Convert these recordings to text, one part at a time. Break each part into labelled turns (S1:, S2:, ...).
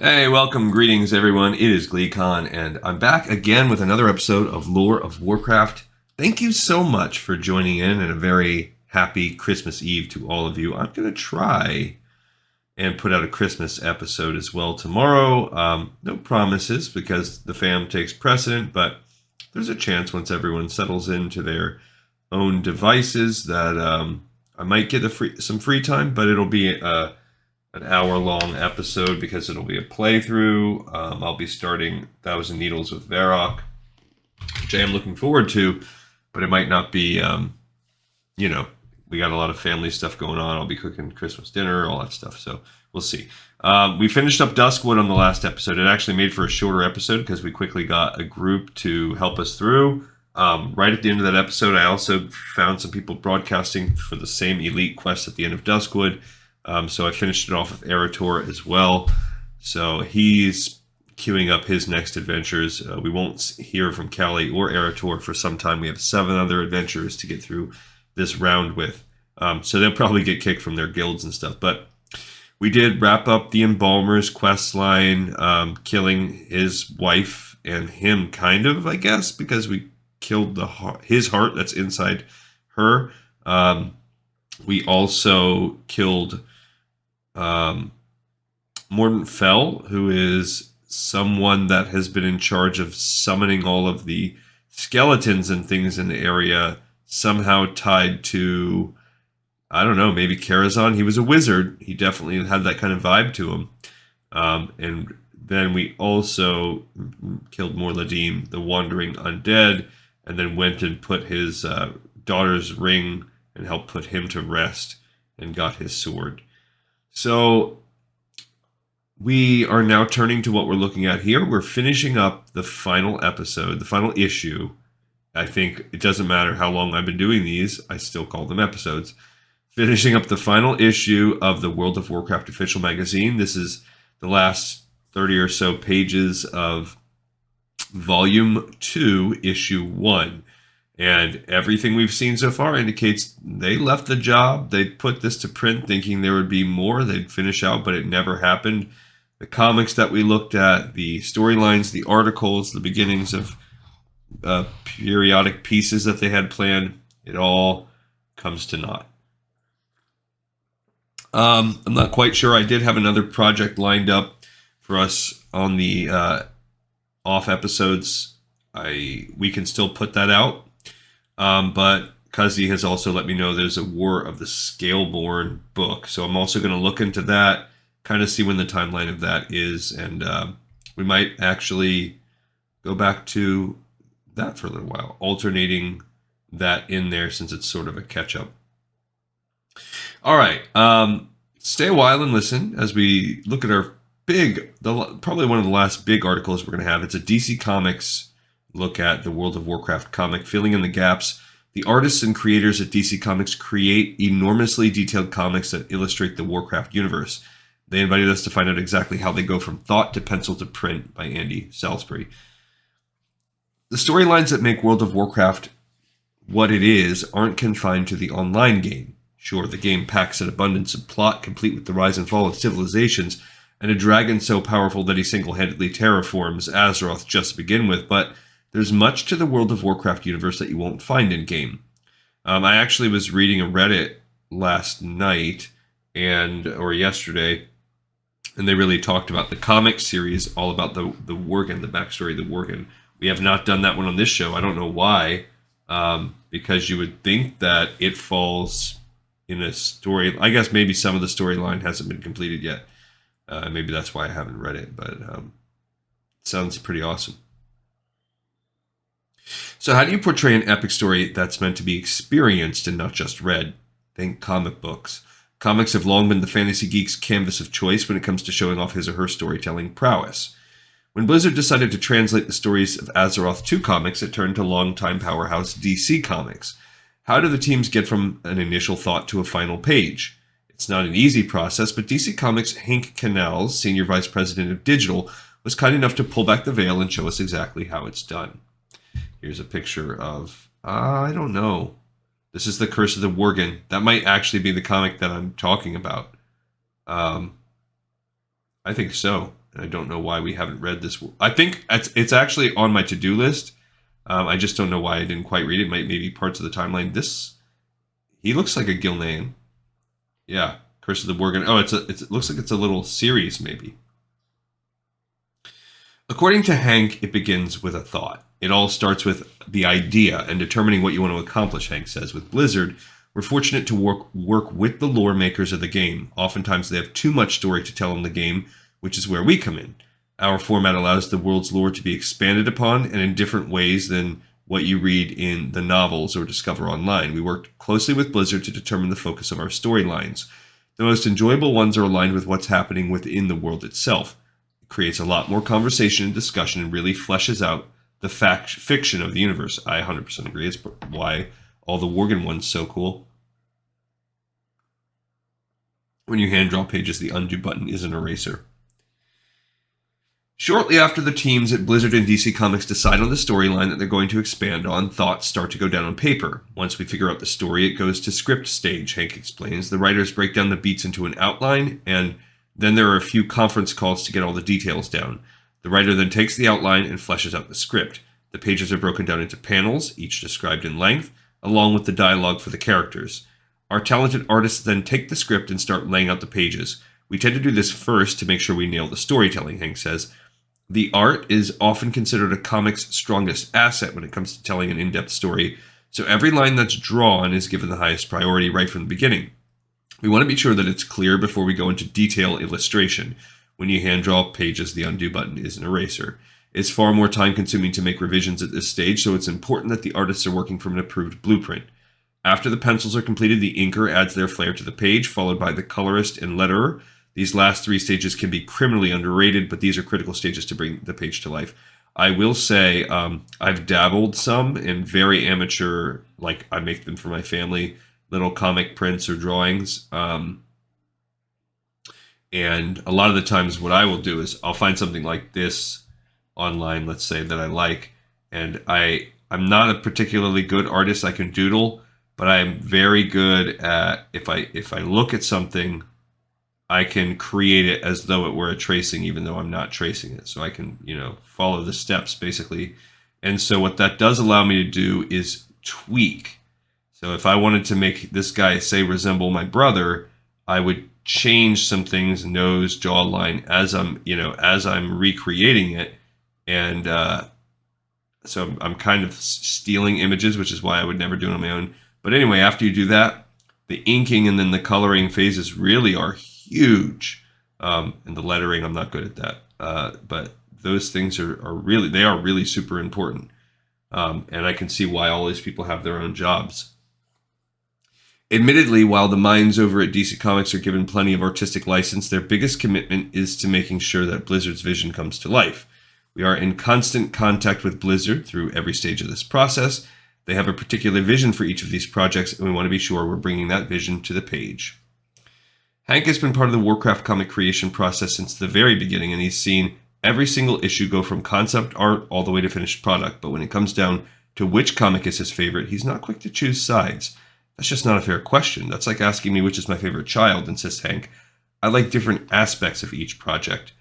S1: Hey, welcome, greetings everyone. It is GleeCon, and I'm back again with another episode of Lore of Warcraft. Thank you so much for joining in, and a very happy Christmas Eve to all of you. I'm going to try and put out a Christmas episode as well tomorrow. No promises because the fam takes precedent, but there's a chance once everyone settles into their own devices that I might get some free time, but it'll be an hour-long episode because it'll be a playthrough. I'll be starting Thousand Needles with Varrock, which I am looking forward to, but it might not be, we got a lot of family stuff going on. I'll be cooking Christmas dinner, all that stuff, so we'll see. We finished up Duskwood on the last episode. It actually made for a shorter episode because we quickly got a group to help us through. Right at the end of that episode, I also found some people broadcasting for the same elite quest at the end of Duskwood. So I finished it off with Erator as well. So he's queuing up his next adventures. We won't hear from Callie or Erator for some time. We have 7 other adventures to get through this round with. So they'll probably get kicked from their guilds and stuff. But we did wrap up the Embalmer's quest line, killing his wife and him, kind of, I guess, because we killed his heart that's inside her. We also killed Mordant Fell, who is someone that has been in charge of summoning all of the skeletons and things in the area, somehow tied to, I don't know, maybe Karazhan. He was a wizard. He definitely had that kind of vibe to him. And then we also killed Morladim, the wandering undead, and then went and put his daughter's ring and helped put him to rest and got his sword. So we are now turning to what we're looking at here. We're finishing up the final episode, the final issue. I think it doesn't matter how long I've been doing these. I still call them episodes. Finishing up the final issue of the World of Warcraft Official Magazine. This is the last 30 or so pages of Volume 2, Issue 1. And everything we've seen so far indicates they left the job. They put this to print thinking there would be more. They'd finish out, but it never happened. The comics that we looked at, the storylines, the articles, the beginnings of periodic pieces that they had planned, it all comes to naught. I'm not quite sure. I did have another project lined up for us on the off episodes. We can still put that out. But Kazi has also let me know there's a War of the Scaleborn book. So I'm also going to look into that, kind of see when the timeline of that is. And we might actually go back to that for a little while, alternating that in there since it's sort of a catch-up. All right. Stay a while and listen as we look at our probably one of the last big articles we're going to have. It's a DC Comics look at the World of Warcraft comic, filling in the gaps. The artists and creators at DC Comics create enormously detailed comics that illustrate the Warcraft universe. They invited us to find out exactly how they go from thought to pencil to print by Andy Salisbury. The storylines that make World of Warcraft what it is aren't confined to the online game. Sure, the game packs an abundance of plot, complete with the rise and fall of civilizations, and a dragon so powerful that he single-handedly terraforms Azeroth just to begin with, but there's much to the World of Warcraft universe that you won't find in-game. I actually was reading a Reddit last night or yesterday, and they really talked about the comic series, all about the Worgen, the backstory of the Worgen. We have not done that one on this show. I don't know why, because you would think that it falls in a story. I guess maybe some of the storyline hasn't been completed yet. Maybe that's why I haven't read it, but it sounds pretty awesome. So how do you portray an epic story that's meant to be experienced and not just read? Think comic books. Comics have long been the fantasy geek's canvas of choice when it comes to showing off his or her storytelling prowess. When Blizzard decided to translate the stories of Azeroth to comics, it turned to longtime powerhouse DC Comics. How do the teams get from an initial thought to a final page? It's not an easy process, but DC Comics' Hank Canals, Senior Vice President of Digital, was kind enough to pull back the veil and show us exactly how it's done. Here's a picture of, I don't know. This is the Curse of the Worgen. That might actually be the comic that I'm talking about. I think so. I don't know why we haven't read this. I think it's actually on my to-do list. I just don't know why I didn't quite read it. Maybe parts of the timeline. He looks like a Gilnean. Yeah, Curse of the Worgen. Oh, it looks like it's a little series, maybe. According to Hank, it begins with a thought. It all starts with the idea and determining what you want to accomplish, Hank says. With Blizzard, we're fortunate to work with the lore makers of the game. Oftentimes they have too much story to tell in the game, which is where we come in. Our format allows the world's lore to be expanded upon and in different ways than what you read in the novels or discover online. We worked closely with Blizzard to determine the focus of our storylines. The most enjoyable ones are aligned with what's happening within the world itself. It creates a lot more conversation and discussion and really fleshes out the fiction of the universe. I 100% agree. It's why all the Worgen ones so cool. When you hand draw pages, the undo button is an eraser. Shortly after the teams at Blizzard and DC Comics decide on the storyline that they're going to expand on, thoughts start to go down on paper. Once we figure out the story, it goes to script stage, Hank explains. The writers break down the beats into an outline, and then there are a few conference calls to get all the details down. The writer then takes the outline and fleshes out the script. The pages are broken down into panels, each described in length, along with the dialogue for the characters. Our talented artists then take the script and start laying out the pages. We tend to do this first to make sure we nail the storytelling, Hank says. The art is often considered a comic's strongest asset when it comes to telling an in-depth story, so every line that's drawn is given the highest priority right from the beginning. We want to be sure that it's clear before we go into detail illustration. When you hand draw pages, the undo button is an eraser. It's far more time-consuming to make revisions at this stage, so it's important that the artists are working from an approved blueprint. After the pencils are completed, the inker adds their flair to the page, followed by the colorist and letterer. These last three stages can be criminally underrated, but these are critical stages to bring the page to life. I will say I've dabbled some in very amateur, like I make them for my family, little comic prints or drawings. And a lot of the times what I will do is I'll find something like this online, let's say, that I like. And I'm not a particularly good artist. I can doodle, but I'm very good at, if I look at something, I can create it as though it were a tracing, even though I'm not tracing it. So I can, follow the steps basically. And so what that does allow me to do is tweak. So if I wanted to make this guy, say, resemble my brother, I would change some things, nose, jawline, as I'm recreating it. And so I'm kind of stealing images, which is why I would never do it on my own. But anyway, after you do that, the inking and then the coloring phases really are huge. And the lettering, I'm not good at that. But those things are really super important. And I can see why all these people have their own jobs. Admittedly, while the minds over at DC Comics are given plenty of artistic license, their biggest commitment is to making sure that Blizzard's vision comes to life. We are in constant contact with Blizzard through every stage of this process. They have a particular vision for each of these projects, and we want to be sure we're bringing that vision to the page. Hank has been part of the Warcraft comic creation process since the very beginning, and he's seen every single issue go from concept art all the way to finished product. But when it comes down to which comic is his favorite, he's not quick to choose sides. That's just not a fair question. That's like asking me which is my favorite child, insists Hank. I like different aspects of each project.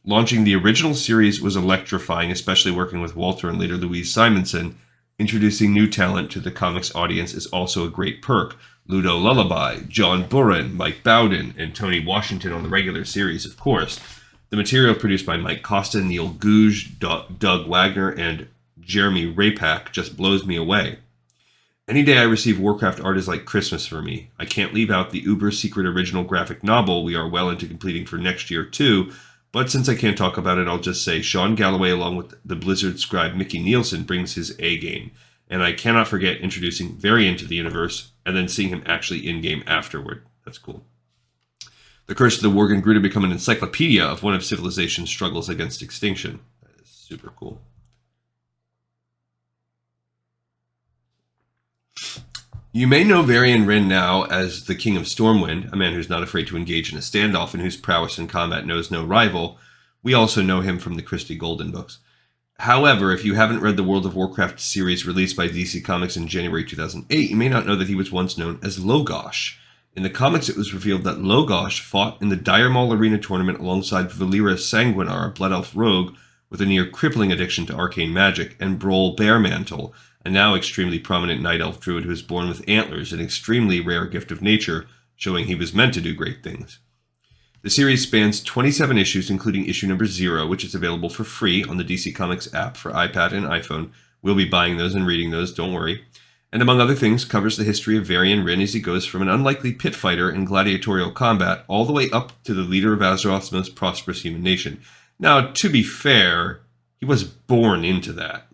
S1: Launching the original series was electrifying, especially working with Walter and later Louise Simonson. Introducing new talent to the comics audience is also a great perk. Ludo Lullaby, John Burren, Mike Bowden, and Tony Washington on the regular series, of course. The material produced by Mike Costa, Neil Gouge, Doug Wagner, and Jeremy Rapak just blows me away. Any day I receive Warcraft art is like Christmas for me. I can't leave out the uber secret original graphic novel we are well into completing for next year too, but since I can't talk about it, I'll just say Sean Galloway along with the Blizzard scribe Mickey Nielsen brings his A game. And I cannot forget introducing Varian to the universe and then seeing him actually in-game afterward. That's cool. The Curse of the Worgen grew to become an encyclopedia of one of civilization's struggles against extinction. That is super cool. You may know Varian Wrynn now as the King of Stormwind, a man who's not afraid to engage in a standoff and whose prowess in combat knows no rival. We also know him from the Christie Golden books. However, if you haven't read the World of Warcraft series released by DC Comics in January 2008, you may not know that he was once known as Logosh. In the comics, it was revealed that Logosh fought in the Dire Maul Arena tournament alongside Valera Sanguinar, a Blood Elf rogue with a near-crippling addiction to arcane magic, and Brol Bearmantle, a now extremely prominent Night Elf druid who was born with antlers, an extremely rare gift of nature, showing he was meant to do great things. The series spans 27 issues, including issue number 0, which is available for free on the DC Comics app for iPad and iPhone. We'll be buying those and reading those, don't worry. And among other things, covers the history of Varian Wrynn as he goes from an unlikely pit fighter in gladiatorial combat all the way up to the leader of Azeroth's most prosperous human nation. Now, to be fair, he was born into that.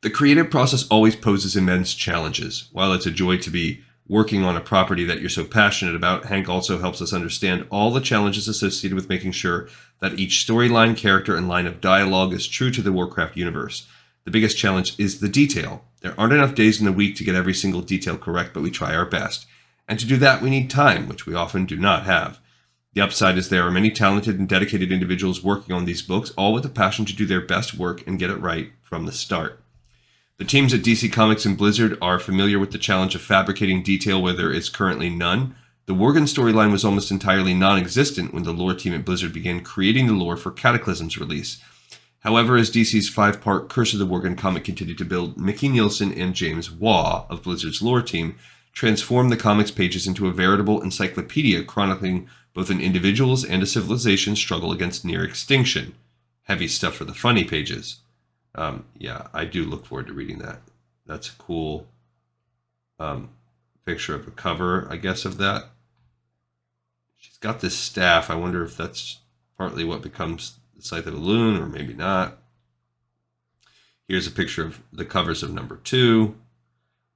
S1: The creative process always poses immense challenges. While it's a joy to be working on a property that you're so passionate about, Hank also helps us understand all the challenges associated with making sure that each storyline, character, and line of dialogue is true to the Warcraft universe. The biggest challenge is the detail. There aren't enough days in the week to get every single detail correct, but we try our best. And to do that, we need time, which we often do not have. The upside is there are many talented and dedicated individuals working on these books, all with a passion to do their best work and get it right from the start. The teams at DC Comics and Blizzard are familiar with the challenge of fabricating detail where there is currently none. The Worgen storyline was almost entirely non-existent when the lore team at Blizzard began creating the lore for Cataclysm's release. However, as DC's 5-part Curse of the Worgen comic continued to build, Mickey Nielsen and James Waugh of Blizzard's lore team transformed the comic's pages into a veritable encyclopedia chronicling both an individual's and a civilization's struggle against near extinction. Heavy stuff for the funny pages. Yeah, I do look forward to reading that. That's a cool picture of a cover, I guess, of that. She's got this staff. I wonder if that's partly what becomes the Scythe of Elune, or maybe not. Here's a picture of the covers of number 2.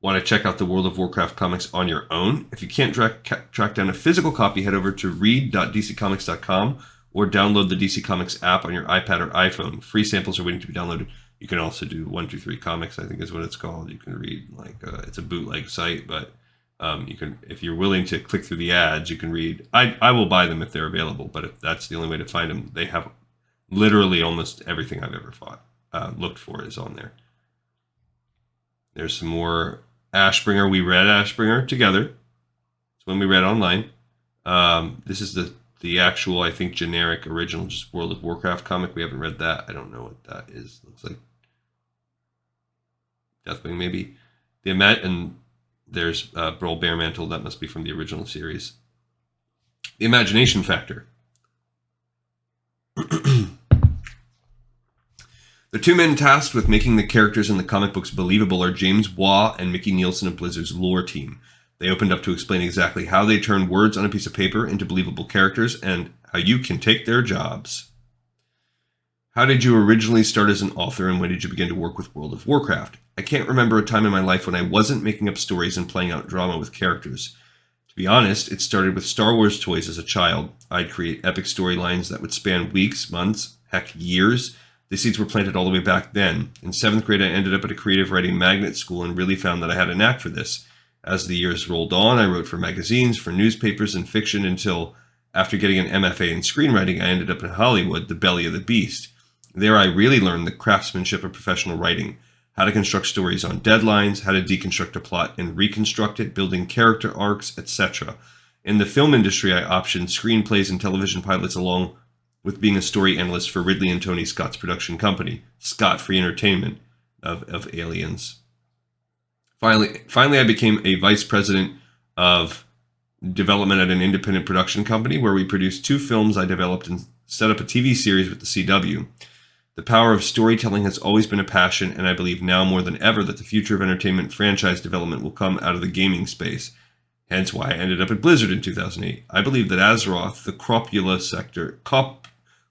S1: Want to check out the World of Warcraft comics on your own? If you can't track down a physical copy, head over to read.dccomics.com or download the DC Comics app on your iPad or iPhone. Free samples are waiting to be downloaded. You can also do 123 Comics, I think is what it's called. You can read, like, it's a bootleg site, but you can, if you're willing to click through the ads, you can read. I will buy them if they're available, but if that's the only way to find them, they have literally almost everything I've ever looked for is on there. There's some more Ashbringer. We read Ashbringer together. It's when we read online. This is the actual, I think, generic original, just World of Warcraft comic. We haven't read that. I don't know what that is. Looks like Deathwing, maybe. And there's Brol Bearmantle. That must be from the original series. The Imagination Factor. The two men tasked with making the characters in the comic books believable are James Waugh and Mickey Nielsen of Blizzard's lore team. They opened up to explain exactly how they turn words on a piece of paper into believable characters and how you can take their jobs. How did you originally start as an author, and when did you begin to work with World of Warcraft? I can't remember a time in my life when I wasn't making up stories and playing out drama with characters. To be honest, it started with Star Wars toys as a child. I'd create epic storylines that would span weeks, months, heck, years. The seeds were planted all the way back then. In 7th grade, I ended up at a creative writing magnet school and really found that I had a knack for this. As the years rolled on, I wrote for magazines, for newspapers, and fiction until, after getting an MFA in screenwriting, I ended up in Hollywood, the belly of the beast. There I really learned the craftsmanship of professional writing, how to construct stories on deadlines, how to deconstruct a plot and reconstruct it, building character arcs, etc. In the film industry, I optioned screenplays and television pilots along with being a story analyst for Ridley and Tony Scott's production company, Scott Free Entertainment of Aliens. Finally, I became a vice president of development at an independent production company where we produced 2 films I developed and set up a TV series with the CW. The power of storytelling has always been a passion, and I believe now more than ever that the future of entertainment franchise development will come out of the gaming space. Hence why I ended up at Blizzard in 2008. I believe that Azeroth, the Cropula sector,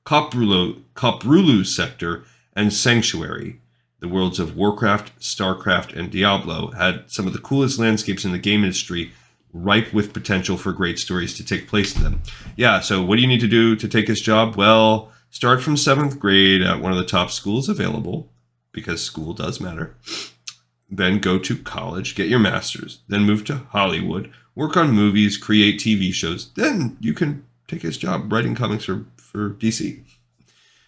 S1: Coprulu sector, and Sanctuary, the worlds of Warcraft, StarCraft, and Diablo, had some of the coolest landscapes in the game industry, ripe with potential for great stories to take place in them. Yeah, so what do you need to do to take this job? Well, start from 7th grade at one of the top schools available, because school does matter. Then go to college, get your master's. Then move to Hollywood, work on movies, create TV shows. Then you can take his job writing comics for DC.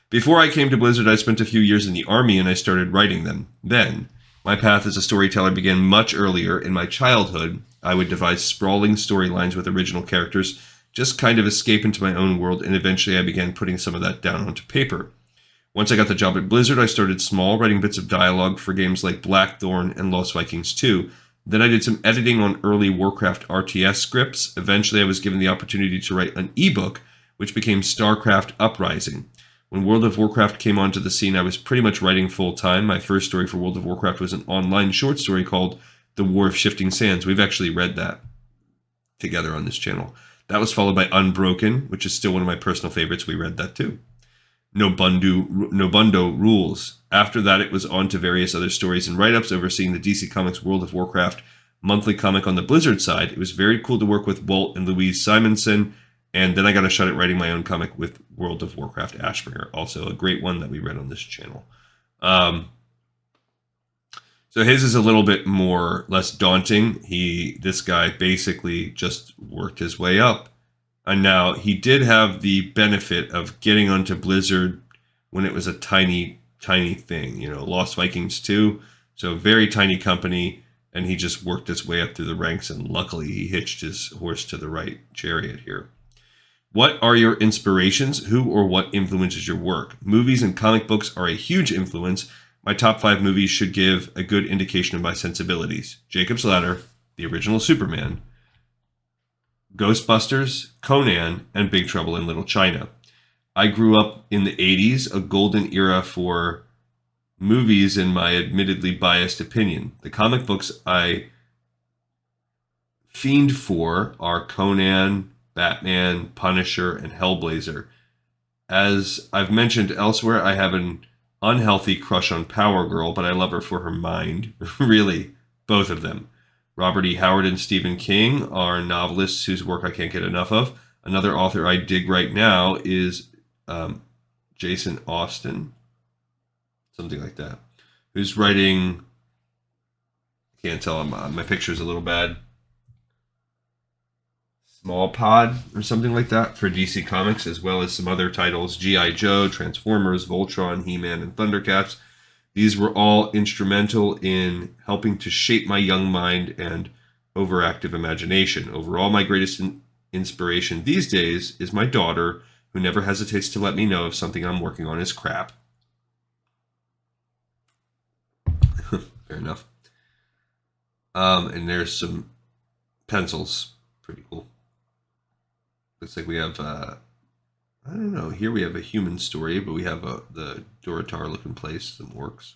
S1: Before I came to Blizzard, I spent a few years in the Army and I started writing them. Then, my path as a storyteller began much earlier in my childhood. I would devise sprawling storylines with original characters, just kind of escape into my own world, and eventually I began putting some of that down onto paper. Once I got the job at Blizzard, I started small, writing bits of dialogue for games like Blackthorn and Lost Vikings 2. Then I did some editing on early Warcraft RTS scripts. Eventually I was given the opportunity to write an ebook, which became StarCraft Uprising. When World of Warcraft came onto the scene, I was pretty much writing full-time. My first story for World of Warcraft was an online short story called The War of Shifting Sands. We've actually read that together on this channel. That was followed by Unbroken, which is still one of my personal favorites. We read that too. Nobundo Rules. After that, it was on to various other stories and write-ups, overseeing the DC Comics World of Warcraft monthly comic on the Blizzard side. It was very cool to work with Walt and Louise Simonson, and then I got a shot at writing my own comic with World of Warcraft Ashbringer, also a great one that we read on this channel. So his is a little bit less daunting. This guy basically just worked his way up. And now he did have the benefit of getting onto Blizzard when it was a tiny thing, Lost Vikings 2. So very tiny company, and he just worked his way up through the ranks, and luckily he hitched his horse to the right chariot here. What are your inspirations? Who or what influences your work? Movies and comic books are a huge influence. My top 5 movies should give a good indication of my sensibilities. Jacob's Ladder, the original Superman, Ghostbusters, Conan, and Big Trouble in Little China. I grew up in the 80s, a golden era for movies in my admittedly biased opinion. The comic books I fiend for are Conan, Batman, Punisher, and Hellblazer. As I've mentioned elsewhere, I have an unhealthy crush on Power Girl, but I love her for her mind. Really, both of them. Robert E. Howard and Stephen King are novelists whose work I can't get enough of. Another author I dig right now is Jason Austen, something like that, who's writing, I can't tell, my picture's a little bad, Small Pod or something like that for DC Comics, as well as some other titles, G.I. Joe, Transformers, Voltron, He-Man, and Thundercats. These were all instrumental in helping to shape my young mind and overactive imagination. Overall, my greatest inspiration these days is my daughter, who never hesitates to let me know if something I'm working on is crap. Fair enough. And there's some pencils. Pretty cool. Looks like we have, I don't know, here we have a human story, but we have the Duratar looking place, some orcs.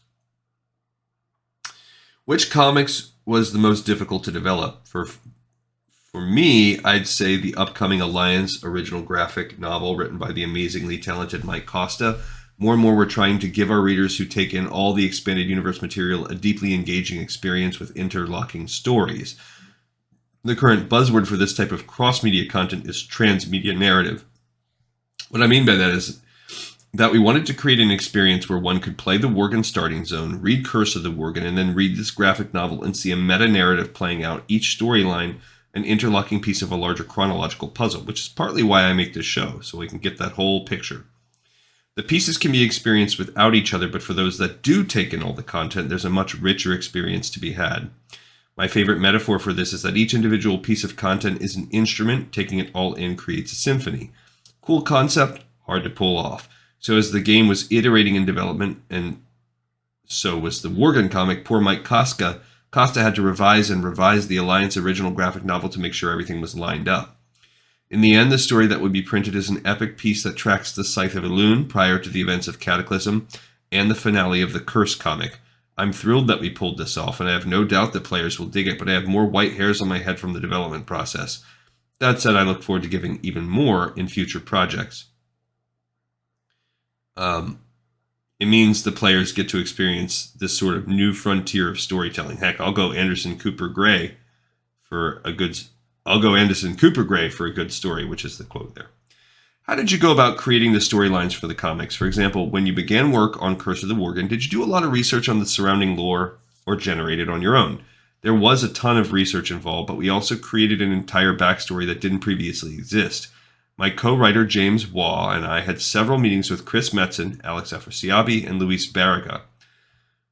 S1: Which comics was the most difficult to develop? For me, I'd say the upcoming Alliance original graphic novel written by the amazingly talented Mike Costa. More and more, we're trying to give our readers who take in all the expanded universe material a deeply engaging experience with interlocking stories. The current buzzword for this type of cross-media content is transmedia narrative. What I mean by that is that we wanted to create an experience where one could play the Worgen starting zone, read Curse of the Worgen, and then read this graphic novel and see a meta-narrative playing out, each storyline an interlocking piece of a larger chronological puzzle, which is partly why I make this show, so we can get that whole picture. The pieces can be experienced without each other, but for those that do take in all the content, there's a much richer experience to be had. My favorite metaphor for this is that each individual piece of content is an instrument. Taking it all in creates a symphony. Cool concept, hard to pull off. So as the game was iterating in development, and so was the Worgen comic, poor Mike Costa had to revise the Alliance original graphic novel to make sure everything was lined up. In the end, the story that would be printed is an epic piece that tracks the Scythe of Elune prior to the events of Cataclysm and the finale of the Curse comic. I'm thrilled that we pulled this off, and I have no doubt that players will dig it, but I have more white hairs on my head from the development process. That said, I look forward to giving even more in future projects. It means the players get to experience this sort of new frontier of storytelling. Heck, I'll go Anderson Cooper Gray for a good story, which is the quote there. How did you go about creating the storylines for the comics? For example, when you began work on Curse of the Worgen, did you do a lot of research on the surrounding lore or generate it on your own? There was a ton of research involved, but we also created an entire backstory that didn't previously exist. My co-writer James Waugh and I had several meetings with Chris Metzen, Alex Afrasiabi, and Luis Barraga.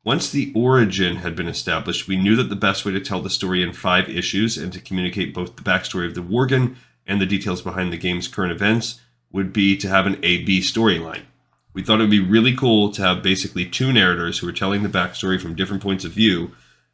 S1: Once the origin had been established, we knew that the best way to tell the story in 5 issues and to communicate both the backstory of the Worgen and the details behind the game's current events would be to have an A-B storyline. We thought it would be really cool to have basically 2 narrators who are telling the backstory from different points of view,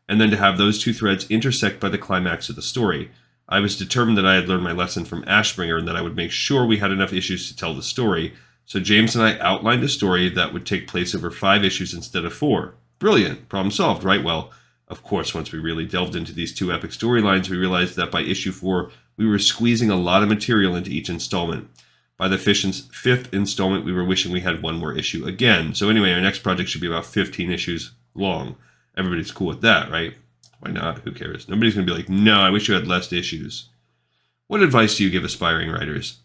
S1: and then to have those 2 threads intersect by the climax of the story. I was determined that I had learned my lesson from Ashbringer and that I would make sure we had enough issues to tell the story, so James and I outlined a story that would take place over 5 issues instead of 4. Brilliant. Problem solved, right? Well, of course, once we really delved into these 2 epic storylines, we realized that by issue 4, we were squeezing a lot of material into each installment. By the 5th installment, we were wishing we had 1 more issue again. So anyway, our next project should be about 15 issues long. Everybody's cool with that, right? Why not? Who cares? Nobody's going to be like, no, I wish you had less issues. What advice do you give aspiring writers?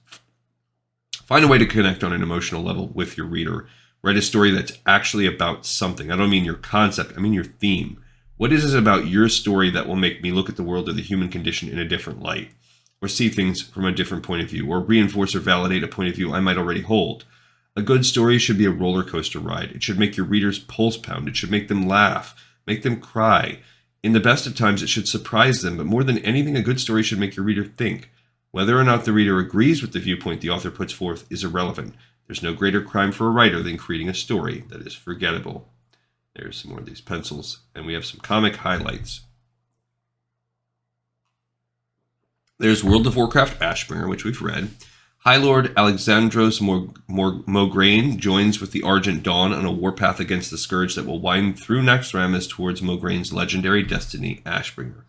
S1: Find a way to connect on an emotional level with your reader. Write a story that's actually about something. I don't mean your concept, I mean your theme. What is it about your story that will make me look at the world or the human condition in a different light? Or see things from a different point of view, or reinforce or validate a point of view I might already hold? A good story should be a roller coaster ride. It should make your readers pulse pound. It should make them laugh, make them cry. In the best of times, it should surprise them, but more than anything, a good story should make your reader think. Whether or not the reader agrees with the viewpoint the author puts forth is irrelevant. There's no greater crime for a writer than creating a story that is forgettable. There's some more of these pencils, and we have some comic highlights. There's World of Warcraft Ashbringer, which we've read. High Lord Alexandros Mograine joins with the Argent Dawn on a warpath against the Scourge that will wind through Naxxramas towards Mograine's legendary destiny, Ashbringer.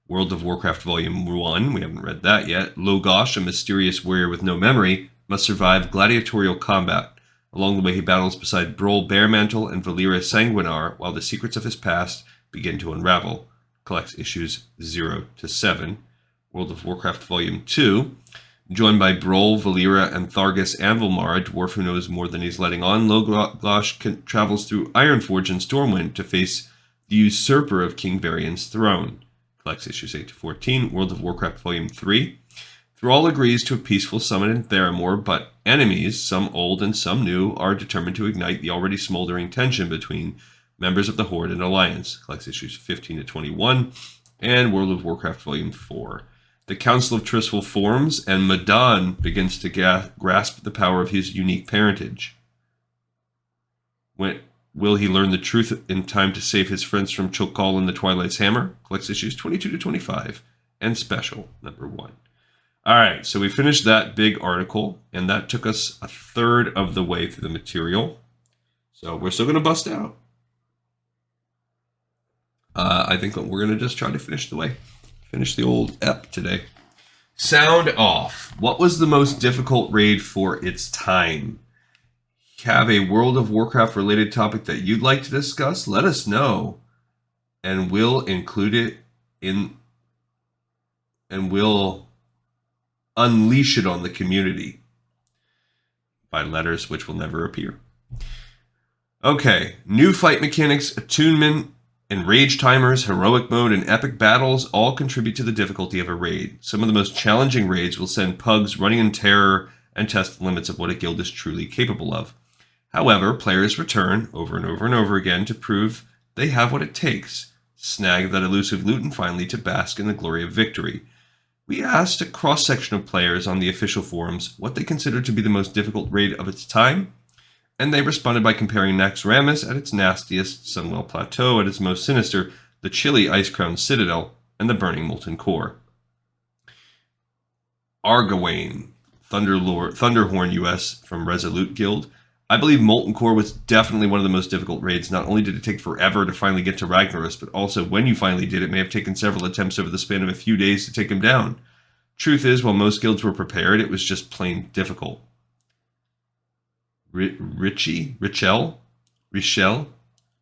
S1: World of Warcraft Volume 1, we haven't read that yet. Logosh, a mysterious warrior with no memory, must survive gladiatorial combat. Along the way, he battles beside Brol Baremantle and Valyra Sanguinar, while the secrets of his past begin to unravel. Collects issues 0 to 7. World of Warcraft Volume 2. Joined by Brol, Valyra, and Thargus Anvilmar, a dwarf who knows more than he's letting on, Logosh travels through Ironforge and Stormwind to face the usurper of King Varian's throne. Collects issues 8 to 14. World of Warcraft Volume 3. Thrall agrees to a peaceful summit in Theramore, but enemies, some old and some new, are determined to ignite the already smoldering tension between members of the Horde and Alliance. Collects issues 15 to 21. And World of Warcraft Volume 4. The Council of Tristful forms, and Madan begins to grasp the power of his unique parentage. Will he learn the truth in time to save his friends from Chokal and the Twilight's Hammer? Collects issues 22 to 25. And Special, number 1. All right, so we finished that big article, and that took us a third of the way through the material. So we're still going to bust out. I think we're going to just try to finish the old ep today. Sound off. What was the most difficult raid for its time? Have a World of Warcraft related topic that you'd like to discuss? Let us know, and we'll include it in, and we'll unleash it on the community by letters which will never appear. Okay, new fight mechanics, attunement, and rage timers, heroic mode, and epic battles all contribute to the difficulty of a raid. Some of the most challenging raids will send pugs running in terror and test the limits of what a guild is truly capable of. However, players return over and over and over again to prove they have what it takes, snag that elusive loot, and finally to bask in the glory of victory. We asked a cross-section of players on the official forums what they considered to be the most difficult raid of its time, and they responded by comparing Naxxramas at its nastiest, Sunwell Plateau at its most sinister, the chilly Ice-Crowned Citadel, and the burning Molten Core. Argawain, Thunderhorn US from Resolute Guild. I believe Molten Core was definitely one of the most difficult raids. Not only did it take forever to finally get to Ragnaros, but also when you finally did, it may have taken several attempts over the span of a few days to take him down. Truth is, while most guilds were prepared, it was just plain difficult. Richel,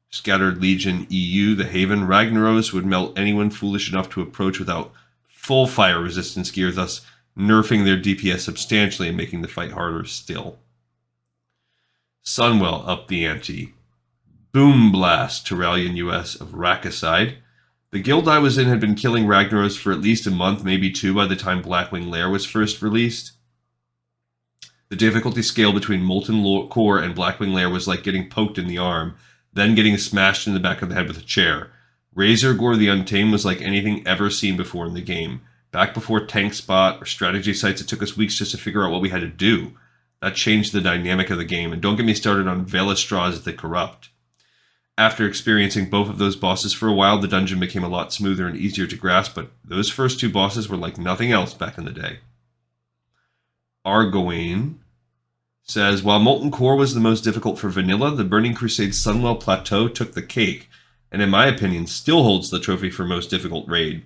S1: Scattered Legion EU, the Haven. Ragnaros would melt anyone foolish enough to approach without full fire resistance gear, thus nerfing their DPS substantially and making the fight harder still. Sunwell up the ante. Boom Blast, Terralion US of Rakicide. The guild I was in had been killing Ragnaros for at least a month, maybe 2 by the time Blackwing Lair was first released. The difficulty scale between Molten Core and Blackwing Lair was like getting poked in the arm. then getting smashed in the back of the head with a chair. Razor Gore the Untamed was like anything ever seen before in the game. Back before Tank Spot or strategy sites, it took us weeks just to figure out what we had to do. That changed the dynamic of the game, and don't get me started on Velastraws the Corrupt. After experiencing both of those bosses for a while, the dungeon became a lot smoother and easier to grasp, but those first two bosses were like nothing else back in the day. Argoine says, while Molten Core was the most difficult for vanilla, the Burning Crusade Sunwell Plateau took the cake, and in my opinion still holds the trophy for most difficult raid.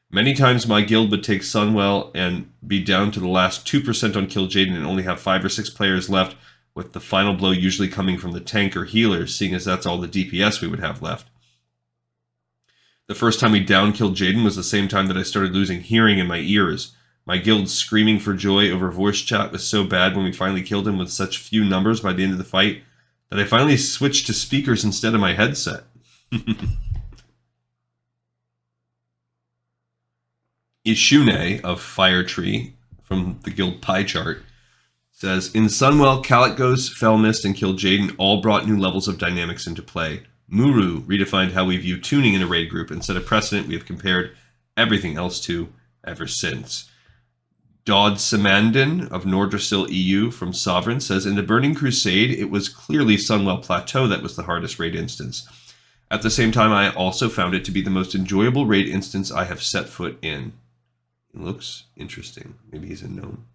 S1: Many times my guild would take Sunwell and be down to the last 2% on Kill Jaden and only have 5 or 6 players left, with the final blow usually coming from the tank or healer, seeing as that's all the DPS we would have left. The first time we down-killed Jaden was the same time that I started losing hearing in my ears. My guild screaming for joy over voice chat was so bad when we finally killed him with such few numbers by the end of the fight that I finally switched to speakers instead of my headset. Ishune of Firetree from the guild pie chart says, in Sunwell, Kalikos, Felmist, and Kill Jaden all brought new levels of dynamics into play. Muru redefined how we view tuning in a raid group and set a precedent we have compared everything else to ever since. Dodd Samandin of Nordrasil EU from Sovereign says, in the Burning Crusade, it was clearly Sunwell Plateau that was the hardest raid instance. At the same time, I also found it to be the most enjoyable raid instance I have set foot in. It looks interesting. Maybe he's a gnome.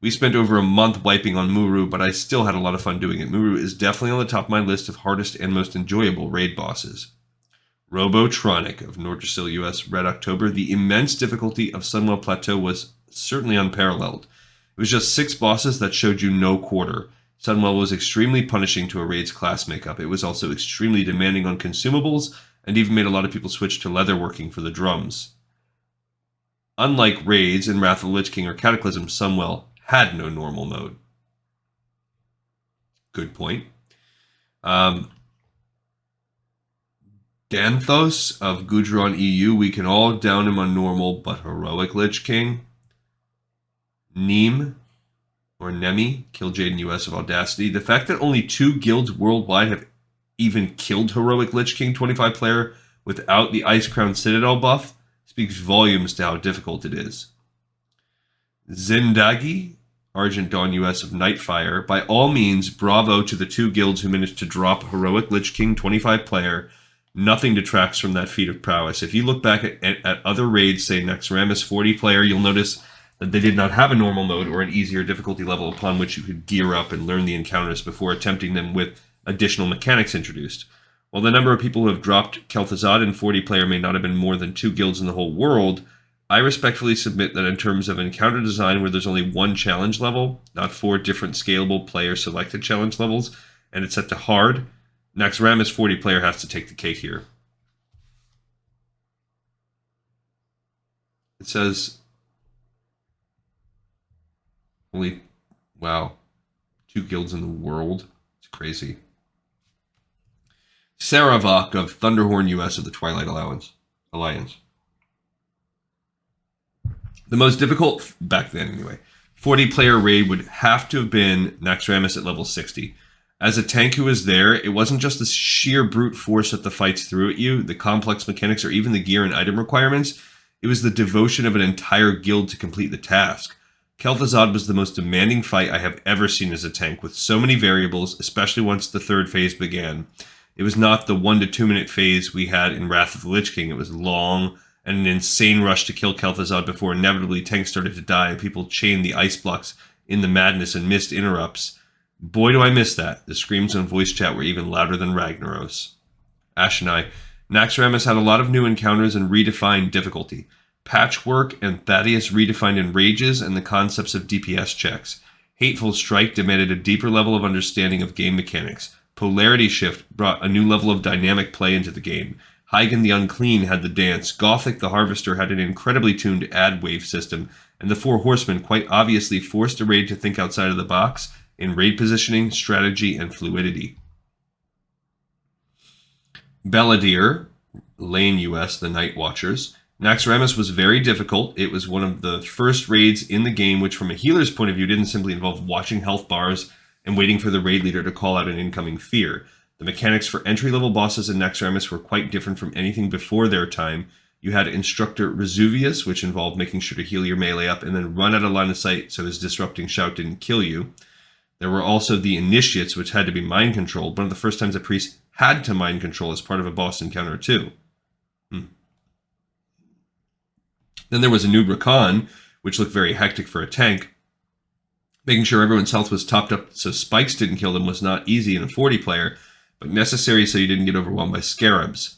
S1: We spent over a month wiping on Muru, but I still had a lot of fun doing it. Muru is definitely on the top of my list of hardest and most enjoyable raid bosses. Robotronic of Nordrasil US Red October. The immense difficulty of Sunwell Plateau was certainly unparalleled. It was just 6 bosses that showed you no quarter. Sunwell was extremely punishing to a raid's class makeup. It was also extremely demanding on consumables, and even made a lot of people switch to leatherworking for the drums. Unlike raids in Wrath of the Lich King or Cataclysm, Sunwell had no normal mode. Good point. Danthos of Gudron EU. We can all down him on normal, but Heroic Lich King. Neem, or Nemi, Kill Jaden US of Audacity. The fact that only 2 guilds worldwide have even killed Heroic Lich King 25 player without the Ice Crown Citadel buff speaks volumes to how difficult it is. Zindagi, Argent Dawn US of Nightfire. By all means, bravo to the 2 guilds who managed to drop Heroic Lich King 25 player. Nothing detracts from that feat of prowess. If you look back at other raids, say Naxxramas 40 player, you'll notice that they did not have a normal mode or an easier difficulty level upon which you could gear up and learn the encounters before attempting them with additional mechanics introduced. While the number of people who have dropped Kel'Thuzad in 40 player may not have been more than 2 guilds in the whole world, I respectfully submit that in terms of encounter design where there's only 1 challenge level, not 4 different scalable player selected challenge levels, and it's set to hard, Naxxramas 40 player has to take the cake here. It says only, wow, 2 guilds in the world. It's crazy. Saravok of Thunderhorn US of the Twilight Alliance. The most difficult, back then anyway, 40 player raid would have to have been Naxxramas at level 60. As a tank who was there, it wasn't just the sheer brute force that the fights threw at you, the complex mechanics, or even the gear and item requirements. It was the devotion of an entire guild to complete the task. Kel'Thuzad was the most demanding fight I have ever seen as a tank, with so many variables, especially once the 3rd phase began. It was not the 1 to 2 minute phase we had in Wrath of the Lich King. It was long and an insane rush to kill Kel'Thuzad before inevitably tanks started to die and people chained the ice blocks in the madness and missed interrupts. Boy, do I miss that. The screams on voice chat were even louder than Ragnaros. Ashenai. Naxxramas had a lot of new encounters and redefined difficulty. Patchwork and Thaddeus redefined enrages and the concepts of DPS checks. Hateful Strike demanded a deeper level of understanding of game mechanics. Polarity Shift brought a new level of dynamic play into the game. Hygen the Unclean had the dance. Gothic the Harvester had an incredibly tuned ad wave system. And the 4 Horsemen quite obviously forced a raid to think outside of the box in raid positioning, strategy, and fluidity. Belladir, Lane US, the Night Watchers. Naxxramas was very difficult. It was one of the first raids in the game which from a healer's point of view didn't simply involve watching health bars and waiting for the raid leader to call out an incoming fear. The mechanics for entry-level bosses in Naxxramas were quite different from anything before their time. You had Instructor Resuvius, which involved making sure to heal your melee up and then run out of line of sight so his disrupting shout didn't kill you. There were also the Initiates, which had to be mind controlled. One of the first times a priest had to mind control as part of a boss encounter, too. Then there was a Noob Rakan, which looked very hectic for a tank. Making sure everyone's health was topped up so spikes didn't kill them was not easy in a 40 player, but necessary so you didn't get overwhelmed by scarabs.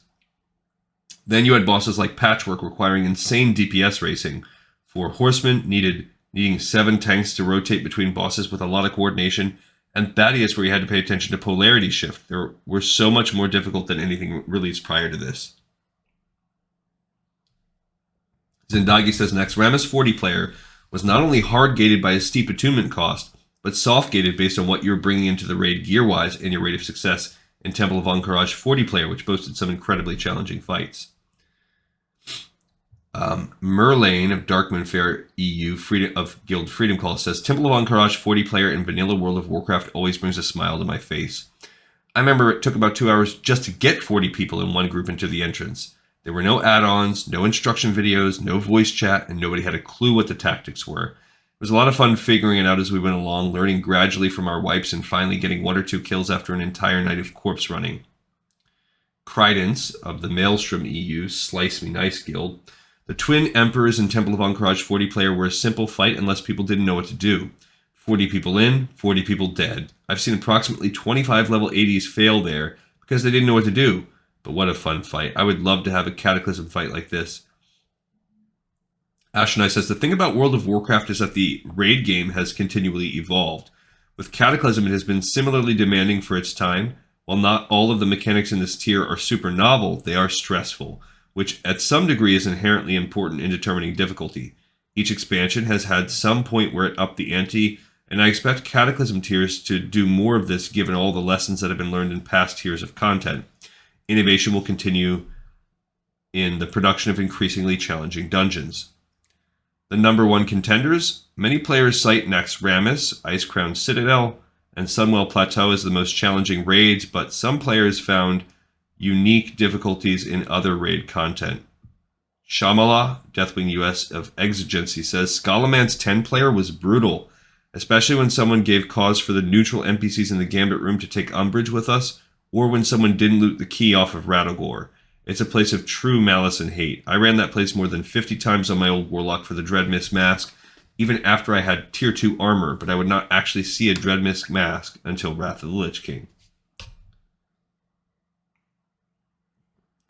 S1: Then you had bosses like Patchwork requiring insane DPS racing. For Horsemen, needing 7 tanks to rotate between bosses with a lot of coordination, and Thaddeus where you had to pay attention to polarity shift. They were so much more difficult than anything released prior to this. Zindagi says Naxxramas 40 player was not only hard-gated by a steep attunement cost, but soft-gated based on what you were bringing into the raid gear-wise and your rate of success in Temple of Ahn'Qiraj 40 player, which boasted some incredibly challenging fights. Merlane of Darkmoon Fair EU of Guild Freedom Call says, Temple of Ahn'Qiraj 40 player in vanilla World of Warcraft always brings a smile to my face. I remember it took about 2 hours just to get 40 people in one group into the entrance. There were no add-ons, no instruction videos, no voice chat, and nobody had a clue what the tactics were. It was a lot of fun figuring it out as we went along, learning gradually from our wipes and finally getting 1 or 2 kills after an entire night of corpse running. Cridence of the Maelstrom EU Slice Me Nice Guild. The Twin Emperors in Temple of Ahn'Qiraj 40 player were a simple fight unless people didn't know what to do. 40 people in, 40 people dead. I've seen approximately 25 level 80s fail there because they didn't know what to do. But what a fun fight. I would love to have a Cataclysm fight like this. Ashnai says, the thing about World of Warcraft is that the raid game has continually evolved. With Cataclysm, it has been similarly demanding for its time. While not all of the mechanics in this tier are super novel, they are stressful, which at some degree is inherently important in determining difficulty. Each expansion has had some point where it upped the ante, and I expect Cataclysm tiers to do more of this given all the lessons that have been learned in past tiers of content. Innovation will continue in the production of increasingly challenging dungeons. The number 1 contenders, many players cite Naxxramas, Icecrown Citadel, and Sunwell Plateau as the most challenging raids, but some players found unique difficulties in other raid content. Shamala, Deathwing US of Exigency says, Scalaman's 10 player was brutal, especially when someone gave cause for the neutral NPCs in the Gambit room to take umbrage with us, or when someone didn't loot the key off of Radogor. It's a place of true malice and hate. I ran that place more than 50 times on my old Warlock for the Dreadmist mask, even after I had tier 2 armor, but I would not actually see a Dreadmist mask until Wrath of the Lich King.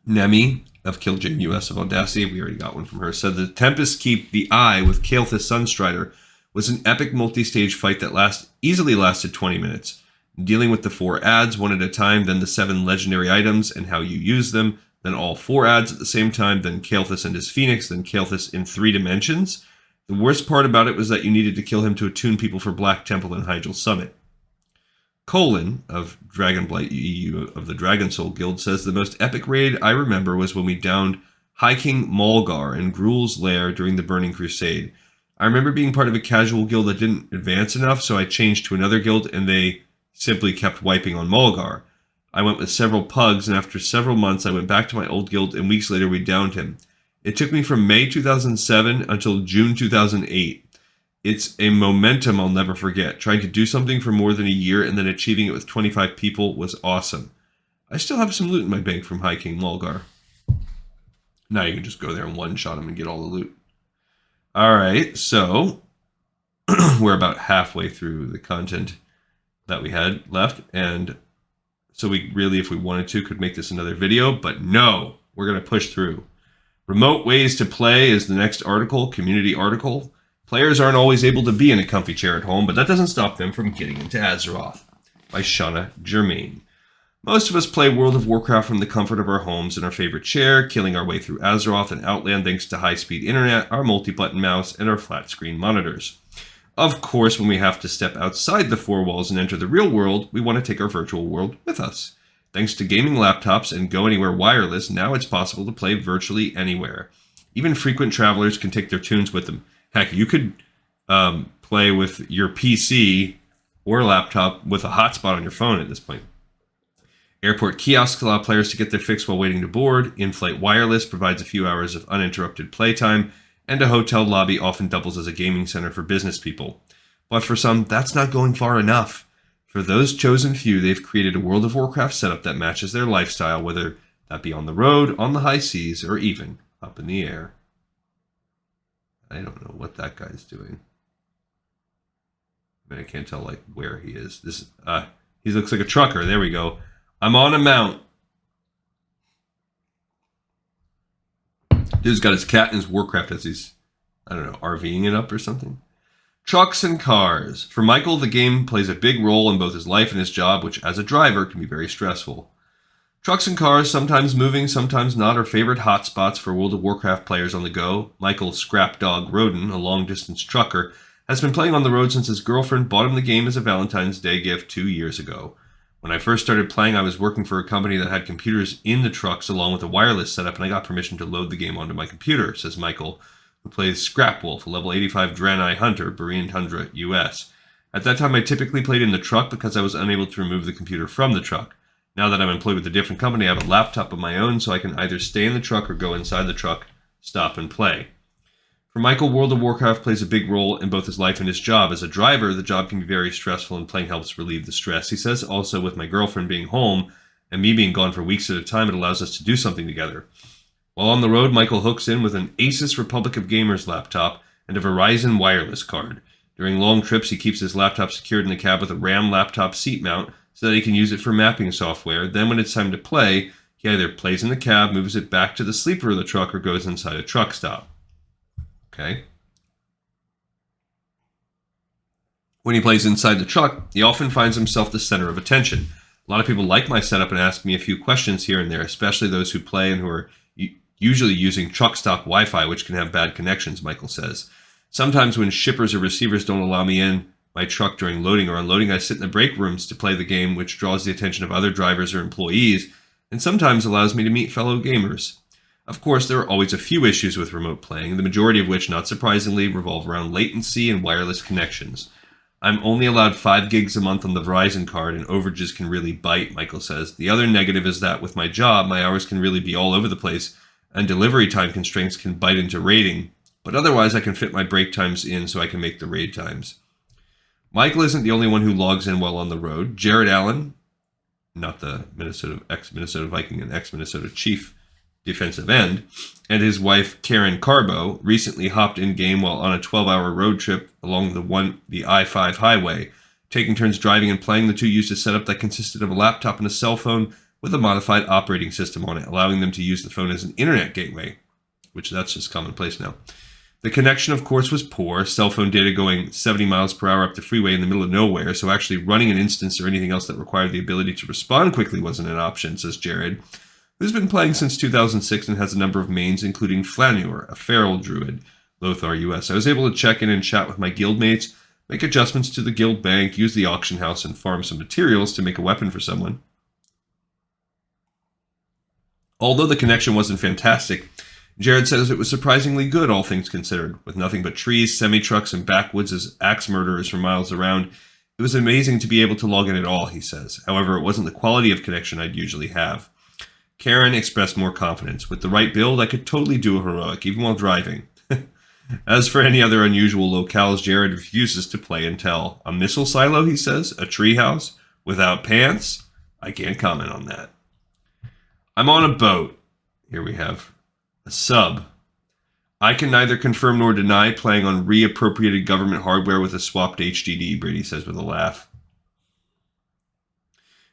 S1: Nemi of Killjane US of Audacity, we already got one from her, said the Tempest Keep the Eye with Kael'thas Sunstrider was an epic multi-stage fight that easily lasted 20 minutes. Dealing with the 4 ads one at a time, then the 7 legendary items and how you use them, then all 4 ads at the same time, then Kael'thas and his Phoenix, then Kael'thas in 3 dimensions. The worst part about it was that you needed to kill him to attune people for Black Temple and Hyjal Summit. Colin of Dragonblight EU of the Dragon Soul Guild says the most epic raid I remember was when we downed High King Malgar in Gruul's lair during the Burning Crusade. I remember being part of a casual guild that didn't advance enough, so I changed to another guild and they simply kept wiping on Malgar. I went with several pugs, and after several months I went back to my old guild, and weeks later we downed him. It took me from May 2007 until June 2008. It's a momentum I'll never forget. Trying to do something for more than a year and then achieving it with 25 people was awesome. I still have some loot in my bank from High King Malgar. Now you can just go there and one-shot him and get all the loot. Alright, so we're about halfway through the content that we had left, and so we really, if we wanted to, could make this another video, but no, we're going to push through. Remote ways to play is the next article, community article. Players aren't always able to be in a comfy chair at home, but that doesn't stop them from getting into Azeroth, by Shauna Germain. Most of us play World of Warcraft from the comfort of our homes in our favorite chair, killing our way through Azeroth and Outland thanks to high-speed internet, our multi-button mouse, and our flat-screen monitors. Of course, when we have to step outside the 4 walls and enter the real world, we want to take our virtual world with us. Thanks to gaming laptops and Go Anywhere Wireless, now it's possible to play virtually anywhere. Even frequent travelers can take their tunes with them. Heck, you could play with your PC or laptop with a hotspot on your phone at this point. Airport kiosks allow players to get their fix while waiting to board. In-flight wireless provides a few hours of uninterrupted playtime, and a hotel lobby often doubles as a gaming center for business people. But for some, that's not going far enough. For those chosen few, they've created a World of Warcraft setup that matches their lifestyle, whether that be on the road, on the high seas, or even up in the air. I don't know what that guy's doing. I mean, I can't tell like where he is. He looks like a trucker. There we go. I'm on a mount. Dude's got his cat in his Warcraft as he's, I don't know, RVing it up or something. Trucks and cars. For Michael, the game plays a big role in both his life and his job, which as a driver can be very stressful. Trucks and cars, sometimes moving, sometimes not, are favorite hotspots for World of Warcraft players on the go. Michael Scrap Dog Roden, a long-distance trucker, has been playing on the road since his girlfriend bought him the game as a Valentine's Day gift 2 years ago. When I first started playing, I was working for a company that had computers in the trucks along with a wireless setup, and I got permission to load the game onto my computer, says Michael, who plays Scrap Wolf, a level 85 Draenei Hunter, Berean Tundra, US. At that time, I typically played in the truck because I was unable to remove the computer from the truck. Now that I'm employed with a different company, I have a laptop of my own, so I can either stay in the truck or go inside the truck, stop, and play. For Michael, World of Warcraft plays a big role in both his life and his job. As a driver, the job can be very stressful, and playing helps relieve the stress. He says also with my girlfriend being home and me being gone for weeks at a time, it allows us to do something together. While on the road, Michael hooks in with an Asus Republic of Gamers laptop and a Verizon wireless card. During long trips, he keeps his laptop secured in the cab with a RAM laptop seat mount so that he can use it for mapping software. Then when it's time to play, he either plays in the cab, moves it back to the sleeper of the truck, or goes inside a truck stop. Okay. When he plays inside the truck, he often finds himself the center of attention. A lot of people like my setup and ask me a few questions here and there, especially those who play and who are usually using truck stop Wi-Fi, which can have bad connections, Michael says. Sometimes when shippers or receivers don't allow me in my truck during loading or unloading, I sit in the break rooms to play the game, which draws the attention of other drivers or employees, and sometimes allows me to meet fellow gamers. Of course, there are always a few issues with remote playing, the majority of which, not surprisingly, revolve around latency and wireless connections. I'm only allowed 5 gigs a month on the Verizon card, and overages can really bite, Michael says. The other negative is that with my job, my hours can really be all over the place, and delivery time constraints can bite into raiding, but otherwise I can fit my break times in so I can make the raid times. Michael isn't the only one who logs in while on the road. Jared Allen, not the ex-Minnesota Viking and ex-Minnesota Chief defensive end, and his wife Karen Carbo recently hopped in game while on a 12-hour road trip along the I-5 highway. Taking turns driving and playing, the two used a setup that consisted of a laptop and a cell phone with a modified operating system on it, allowing them to use the phone as an internet gateway, which that's just commonplace now. The connection, of course, was poor, cell phone data going 70 miles per hour up the freeway in the middle of nowhere, so actually running an instance or anything else that required the ability to respond quickly wasn't an option, says Jared, who's been playing since 2006 and has a number of mains, including Flaneur, a feral druid, Lothar, US. I was able to check in and chat with my guildmates, make adjustments to the guild bank, use the auction house, and farm some materials to make a weapon for someone. Although the connection wasn't fantastic, Jared says it was surprisingly good, all things considered. With nothing but trees, semi-trucks, and backwoods as axe murderers for miles around, it was amazing to be able to log in at all, he says. However, it wasn't the quality of connection I'd usually have. Karen expressed more confidence. With the right build, I could totally do a heroic, even while driving. As for any other unusual locales, Jared refuses to play and tell. A missile silo, he says? A treehouse? Without pants? I can't comment on that. I'm on a boat. Here we have a sub. I can neither confirm nor deny playing on reappropriated government hardware with a swapped HDD, Brady says with a laugh.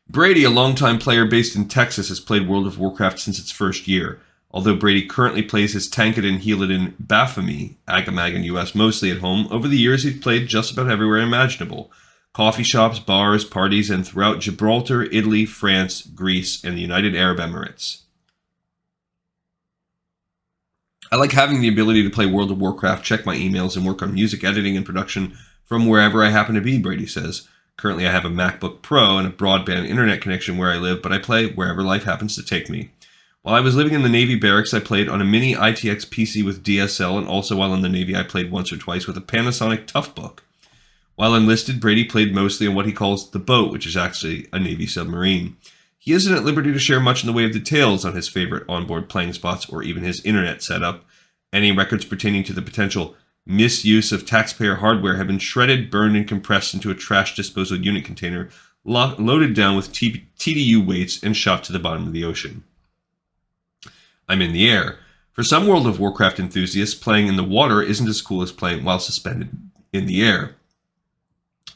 S1: Brady, a longtime player based in Texas, has played World of Warcraft since its first year. Although Brady currently plays his Tankadin Healadin Baphomet, Agamaggan US, mostly at home, over the years he's played just about everywhere imaginable. Coffee shops, bars, parties, and throughout Gibraltar, Italy, France, Greece, and the United Arab Emirates. I like having the ability to play World of Warcraft, check my emails, and work on music editing and production from wherever I happen to be, Brady says. Currently I have a MacBook Pro and a broadband internet connection where I live, but I play wherever life happens to take me. While I was living in the Navy barracks, I played on a mini ITX PC with DSL, and also while in the Navy I played once or twice with a Panasonic Toughbook. While enlisted, Brady played mostly on what he calls the boat, which is actually a Navy submarine. He isn't at liberty to share much in the way of details on his favorite onboard playing spots or even his internet setup. Any records pertaining to the potential misuse of taxpayer hardware have been shredded, burned, and compressed into a trash disposal unit container, loaded down with TDU weights, and shot to the bottom of the ocean. I'm in the air. For some World of Warcraft enthusiasts, playing in the water isn't as cool as playing while suspended in the air.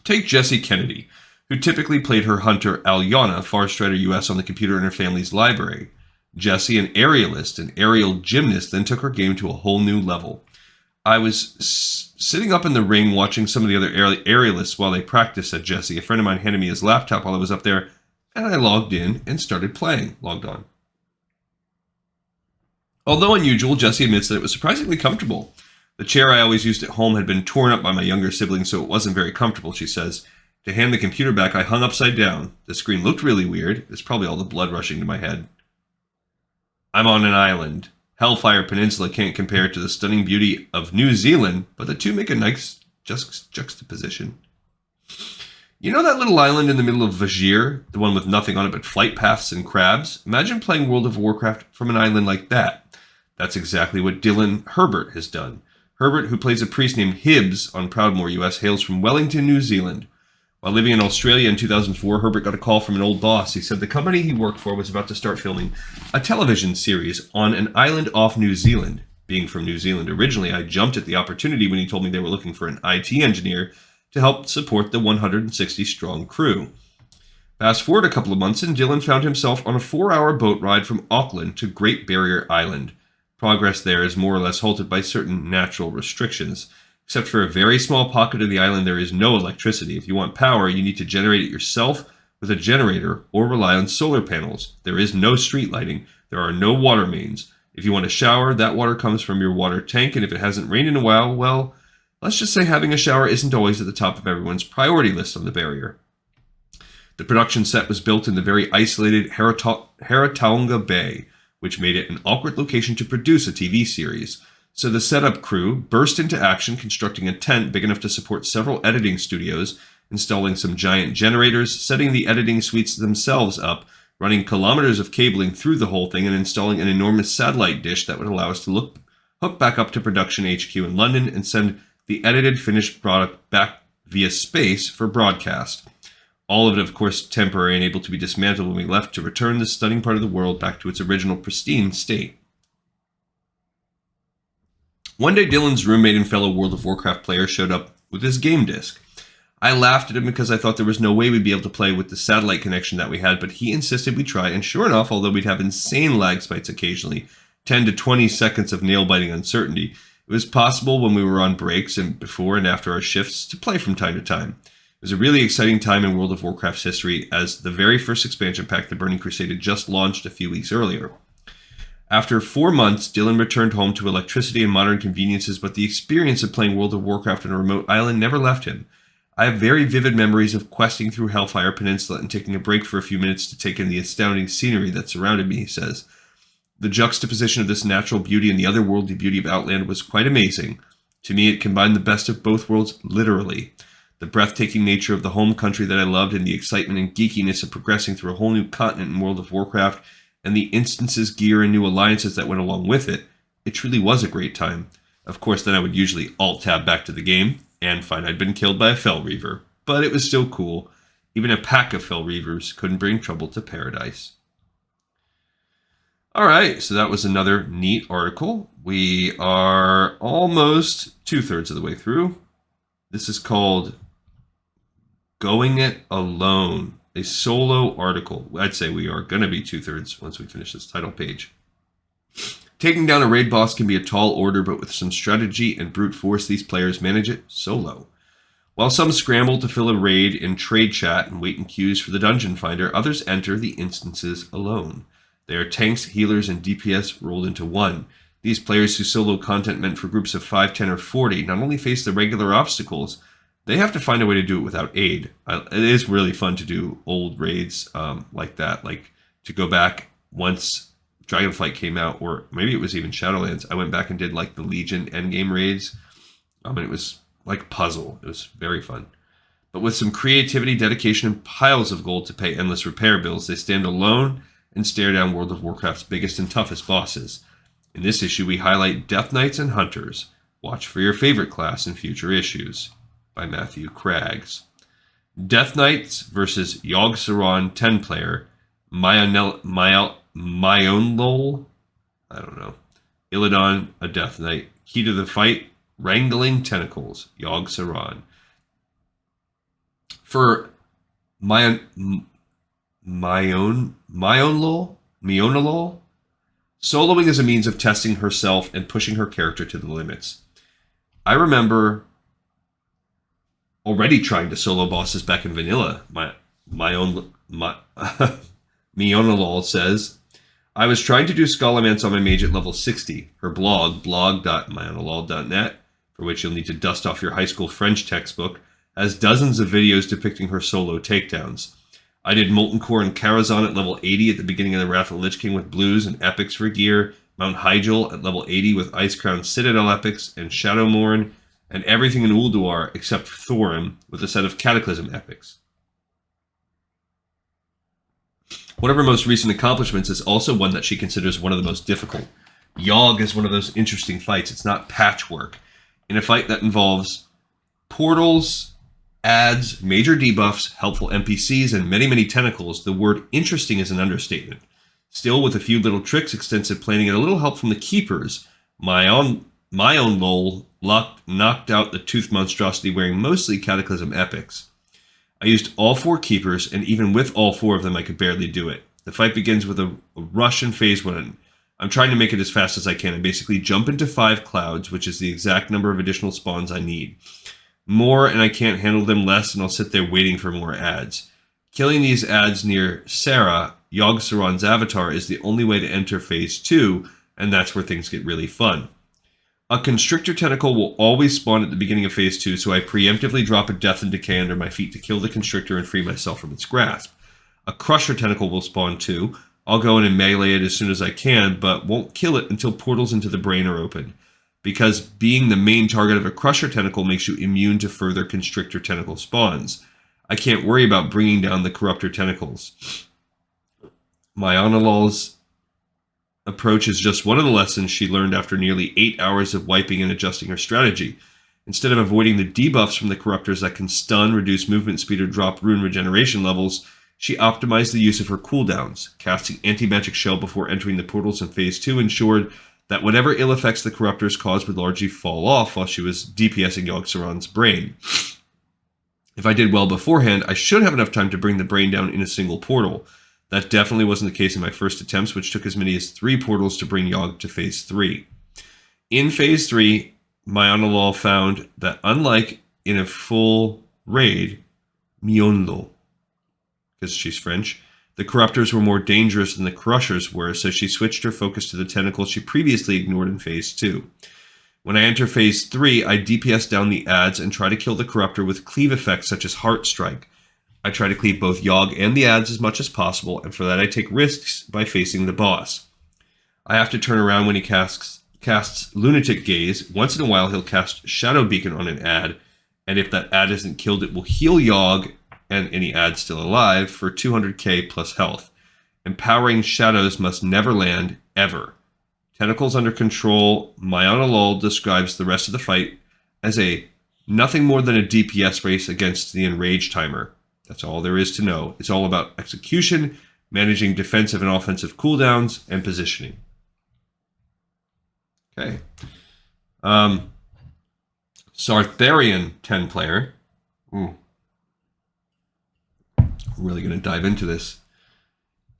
S1: Take Jessie Kennedy, who typically played her hunter Alyana, Far Strider US, on the computer in her family's library. Jessie, an aerialist and aerial gymnast, then took her game to a whole new level. I was sitting up in the ring watching some of the other aerialists while they practiced, said Jessie. A friend of mine handed me his laptop while I was up there, and I logged in and started playing. Logged on. Although unusual, Jessie admits that it was surprisingly comfortable. The chair I always used at home had been torn up by my younger siblings, so it wasn't very comfortable, she says. To hand the computer back, I hung upside down. The screen looked really weird. It's probably all the blood rushing to my head. I'm on an island. Hellfire Peninsula can't compare to the stunning beauty of New Zealand, but the two make a nice juxtaposition. You know that little island in the middle of Vajir, the one with nothing on it but flight paths and crabs? Imagine playing World of Warcraft from an island like that. That's exactly what Dylan Herbert has done. Herbert, who plays a priest named Hibbs on Proudmoore, US, hails from Wellington, New Zealand. While living in Australia in 2004, Herbert got a call from an old boss. He said the company he worked for was about to start filming a television series on an island off New Zealand. Being from New Zealand originally, I jumped at the opportunity when he told me they were looking for an IT engineer to help support the 160-strong crew. Fast forward a couple of months, and Dylan found himself on a 4-hour boat ride from Auckland to Great Barrier Island. Progress there is more or less halted by certain natural restrictions. Except for a very small pocket of the island, there is no electricity. If you want power, you need to generate it yourself with a generator or rely on solar panels. There is no street lighting. There are no water mains. If you want a shower, that water comes from your water tank, and if it hasn't rained in a while, well, let's just say having a shower isn't always at the top of everyone's priority list on the barrier. The production set was built in the very isolated Harataonga Bay, which made it an awkward location to produce a TV series. So the setup crew burst into action, constructing a tent big enough to support several editing studios, installing some giant generators, setting the editing suites themselves up, running kilometers of cabling through the whole thing, and installing an enormous satellite dish that would allow us to hook back up to production HQ in London and send the edited finished product back via space for broadcast. All of it, of course, temporary and able to be dismantled when we left to return this stunning part of the world back to its original pristine state. One day, Dylan's roommate and fellow World of Warcraft player showed up with his game disc. I laughed at him because I thought there was no way we'd be able to play with the satellite connection that we had, but he insisted we try, and sure enough, although we'd have insane lag spikes occasionally, 10 to 20 seconds of nail-biting uncertainty, it was possible when we were on breaks and before and after our shifts to play from time to time. It was a really exciting time in World of Warcraft's history, as the very first expansion pack, The Burning Crusade, had just launched a few weeks earlier. After 4 months, Dylan returned home to electricity and modern conveniences, but the experience of playing World of Warcraft on a remote island never left him. I have very vivid memories of questing through Hellfire Peninsula and taking a break for a few minutes to take in the astounding scenery that surrounded me, he says. The juxtaposition of this natural beauty and the otherworldly beauty of Outland was quite amazing. To me, it combined the best of both worlds, literally. The breathtaking nature of the home country that I loved and the excitement and geekiness of progressing through a whole new continent in World of Warcraft and the instances, gear, and new alliances that went along with it, it truly was a great time. Of course, then I would usually alt-tab back to the game and find I'd been killed by a Fel Reaver. But it was still cool. Even a pack of Fel Reavers couldn't bring trouble to paradise. Alright, so that was another neat article. We are almost 2/3 of the way through. This is called Going It Alone. A solo article. I'd say we are going to be 2/3 once we finish this title page. Taking down a raid boss can be a tall order, but with some strategy and brute force, these players manage it solo. While some scramble to fill a raid in trade chat and wait in queues for the dungeon finder, others enter the instances alone. They are tanks, healers, and DPS rolled into one. These players who solo content meant for groups of 5, 10, or 40 not only face the regular obstacles, they have to find a way to do it without aid. It is really fun to do old raids like that, like to go back once Dragonflight came out, or maybe it was even Shadowlands. I went back and did like the Legion endgame raids, and it was like a puzzle. It was very fun. But with some creativity, dedication, and piles of gold to pay endless repair bills, they stand alone and stare down World of Warcraft's biggest and toughest bosses. In this issue, we highlight Death Knights and Hunters. Watch for your favorite class in future issues. By Matthew Craggs. Death Knights versus Yogg-Saron 10-player, Myonlol, I don't know. Illidan, a Death Knight. Key to the fight, wrangling tentacles, Yogg-Saron. For Myonlol, soloing is a means of testing herself and pushing her character to the limits. I remember already trying to solo bosses back in vanilla. Mionalol says, I was trying to do Scholomance on my mage at level 60. Her blog, blog.mionalol.net, for which you'll need to dust off your high school French textbook, has dozens of videos depicting her solo takedowns. I did Molten Core and Karazhan at level 80 at the beginning of the Wrath of the Lich King with blues and epics for gear, Mount Hyjal at level 80 with Ice Crown Citadel epics and Shadowmourne, and everything in Ulduar except Thorim with a set of Cataclysm epics. One of her most recent accomplishments is also one that she considers one of the most difficult. Yogg is one of those interesting fights. It's not patchwork. In a fight that involves portals, adds, major debuffs, helpful NPCs, and many, many tentacles, the word interesting is an understatement. Still, with a few little tricks, extensive planning, and a little help from the keepers, my own lol knocked out the Tooth Monstrosity wearing mostly Cataclysm epics. I used all 4 keepers, and even with all 4 of them, I could barely do it. The fight begins with a rush in phase 1. I'm trying to make it as fast as I can and basically jump into 5 clouds, which is the exact number of additional spawns I need. More, and I can't handle them; less, and I'll sit there waiting for more ads. Killing these ads near Sarah, Yogg-Saron's avatar, is the only way to enter phase 2, and that's where things get really fun. A Constrictor Tentacle will always spawn at the beginning of phase 2, so I preemptively drop a Death and Decay under my feet to kill the Constrictor and free myself from its grasp. A Crusher Tentacle will spawn too. I'll go in and melee it as soon as I can, but won't kill it until portals into the brain are open, because being the main target of a Crusher Tentacle makes you immune to further Constrictor Tentacle spawns. I can't worry about bringing down the Corruptor Tentacles. Mionalol's approach is just one of the lessons she learned after nearly 8 hours of wiping and adjusting her strategy. Instead of avoiding the debuffs from the Corruptors that can stun, reduce movement speed, or drop rune regeneration levels, she optimized the use of her cooldowns. Casting Anti-Magic Shell before entering the portals in phase 2 ensured that whatever ill effects the Corruptors caused would largely fall off while she was DPSing Yogg-Saron's brain. If I did well beforehand, I should have enough time to bring the brain down in a single portal. That definitely wasn't the case in my first attempts, which took as many as 3 portals to bring Yogg to phase 3. In phase 3, Mionalol found that unlike in a full raid, Mionlo, because she's French, the Corruptors were more dangerous than the Crushers were, so she switched her focus to the tentacles she previously ignored in phase 2. When I enter phase 3, I DPS down the ads and try to kill the Corruptor with cleave effects such as Heart Strike. I try to cleave both Yogg and the ads as much as possible, and for that I take risks by facing the boss. I have to turn around when he casts Lunatic Gaze. Once in a while he'll cast Shadow Beacon on an ad, and if that ad isn't killed it will heal Yogg and any ad still alive for 200k plus health. Empowering shadows must never land, ever. Tentacles under control, Mionalol describes the rest of the fight as nothing more than a DPS race against the Enrage timer. That's all there is to know. It's all about execution, managing defensive and offensive cooldowns, and positioning. Okay. Sartharian 10-player. Really going to dive into this.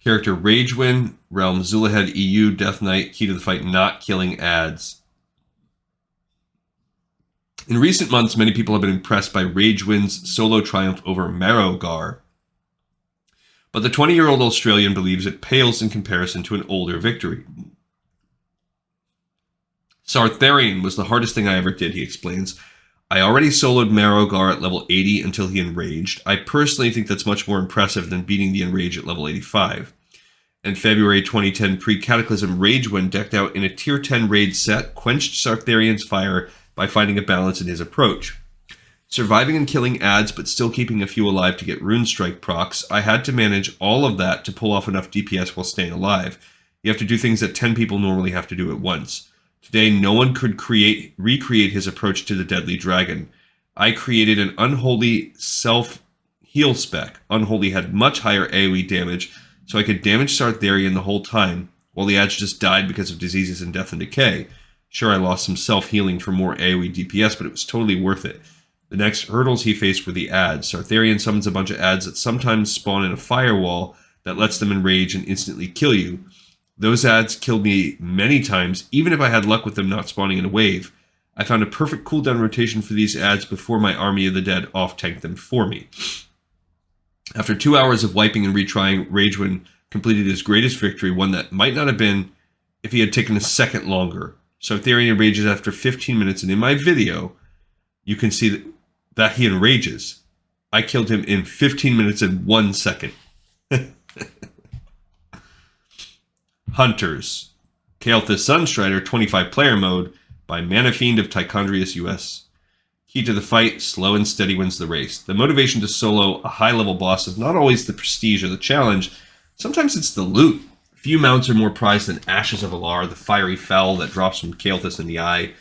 S1: Character Ragewind, Realm Zulahed EU, Death Knight, key to the fight, not killing ads. In recent months, many people have been impressed by Ragewind's solo triumph over Marrowgar. But the 20-year-old Australian believes it pales in comparison to an older victory. Sartharian was the hardest thing I ever did, he explains. I already soloed Marrowgar at level 80 until he enraged. I personally think that's much more impressive than beating the Enrage at level 85. In February 2010, pre-Cataclysm, Ragewind, decked out in a tier 10 raid set, quenched Sartharian's fire by finding a balance in his approach. Surviving and killing ads, but still keeping a few alive to get rune strike procs, I had to manage all of that to pull off enough DPS while staying alive. You have to do things that 10 people normally have to do at once. Today, no one could recreate his approach to the deadly dragon. I created an Unholy self-heal spec. Unholy had much higher AoE damage, so I could damage Sartharian the whole time, while the ads just died because of diseases and death and decay. Sure, I lost some self-healing for more AoE DPS, but it was totally worth it. The next hurdles he faced were the ads. Sartharian summons a bunch of ads that sometimes spawn in a firewall that lets them enrage and instantly kill you. Those ads killed me many times, even if I had luck with them not spawning in a wave. I found a perfect cooldown rotation for these ads before my Army of the Dead off-tanked them for me. After 2 hours of wiping and retrying, Ragewin completed his greatest victory, one that might not have been if he had taken a second longer. Sartharian enrages after 15 minutes, and in my video, you can see that he enrages. I killed him in 15 minutes and 1 second. Hunters. Kael'thas Sunstrider 25 player mode by Manafiend of Tichondrius US. Key to the fight, slow and steady wins the race. The motivation to solo a high-level boss is not always the prestige or the challenge. Sometimes it's the loot. Few mounts are more prized than Ashes of Alar, the fiery fowl that drops from Kael'thas in the eye.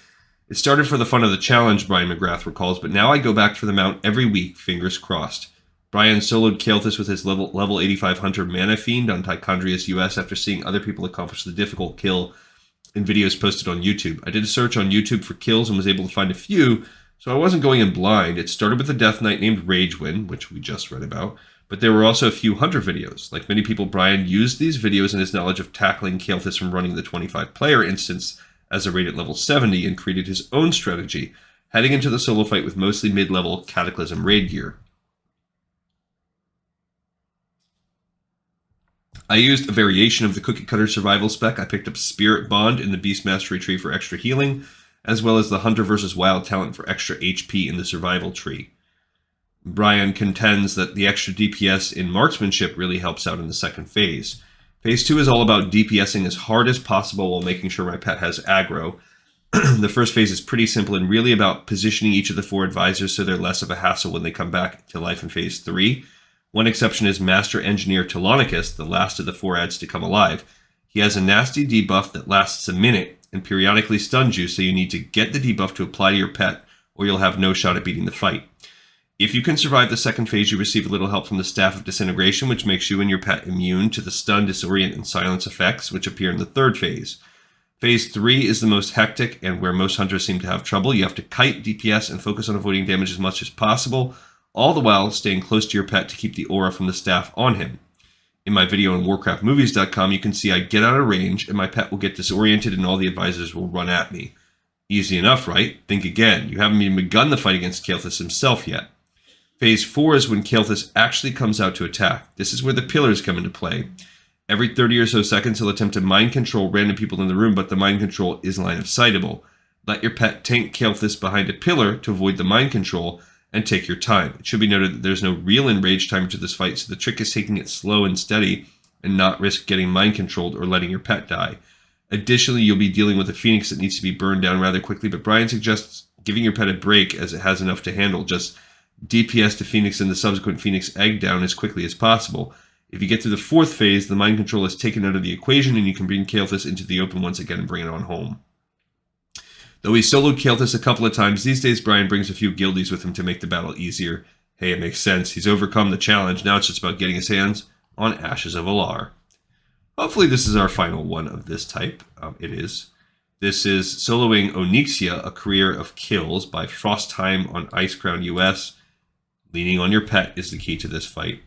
S1: It started for the fun of the challenge, Brian McGrath recalls, but now I go back for the mount every week, fingers crossed. Brian soloed Kael'thas with his level 85 Hunter Manafiend on Tichondrius US after seeing other people accomplish the difficult kill in videos posted on YouTube. I did a search on YouTube for kills and was able to find a few, so I wasn't going in blind. It started with a Death Knight named Ragewin, which we just read about, but there were also a few Hunter videos. Like many people, Brian used these videos and his knowledge of tackling Kael'thas from running the 25-player instance as a raid at level 70 and created his own strategy, heading into the solo fight with mostly mid-level Cataclysm raid gear. I used a variation of the Cookie Cutter survival spec. I picked up Spirit Bond in the Beast Mastery tree for extra healing, as well as the Hunter vs. Wild talent for extra HP in the survival tree. Brian contends that the extra DPS in marksmanship really helps out in the second phase. Phase 2 is all about DPSing as hard as possible while making sure my pet has aggro. The first phase is pretty simple and really about positioning each of the 4 advisors so they're less of a hassle when they come back to life in Phase 3. One exception is Master Engineer Telonicus, the last of the 4 ads to come alive. He has a nasty debuff that lasts a minute and periodically stuns you, so you need to get the debuff to apply to your pet or you'll have no shot at beating the fight. If you can survive the second phase, you receive a little help from the Staff of Disintegration, which makes you and your pet immune to the stun, disorient, and silence effects, which appear in the third phase. Phase 3 is the most hectic and where most hunters seem to have trouble. You have to kite DPS and focus on avoiding damage as much as possible, all the while staying close to your pet to keep the aura from the staff on him. In my video on WarcraftMovies.com, you can see I get out of range and my pet will get disoriented and all the advisors will run at me. Easy enough, right? Think again. You haven't even begun the fight against Kael'thas himself yet. Phase 4 is when Kael'thas actually comes out to attack. This is where the pillars come into play. Every 30 or so seconds, he'll attempt to mind control random people in the room, but the mind control is line of sightable. Let your pet tank Kael'thas behind a pillar to avoid the mind control, and take your time. It should be noted that there's no real enrage timer to this fight, so the trick is taking it slow and steady and not risk getting mind controlled or letting your pet die. Additionally, you'll be dealing with a Phoenix that needs to be burned down rather quickly, but Brian suggests giving your pet a break as it has enough to handle. Just DPS to Phoenix and the subsequent Phoenix egg down as quickly as possible. If you get to the 4th phase, the mind control is taken out of the equation and you can bring Kael'thas into the open once again and bring it on home. Though he soloed Kael'thas a couple of times, these days Brian brings a few guildies with him to make the battle easier. Hey, it makes sense. He's overcome the challenge. Now it's just about getting his hands on Ashes of Alar. Hopefully this is our final one of this type. It is. This is soloing Onyxia, A Career of Kills by Frostheim on Icecrown US. Leaning on your pet is the key to this fight.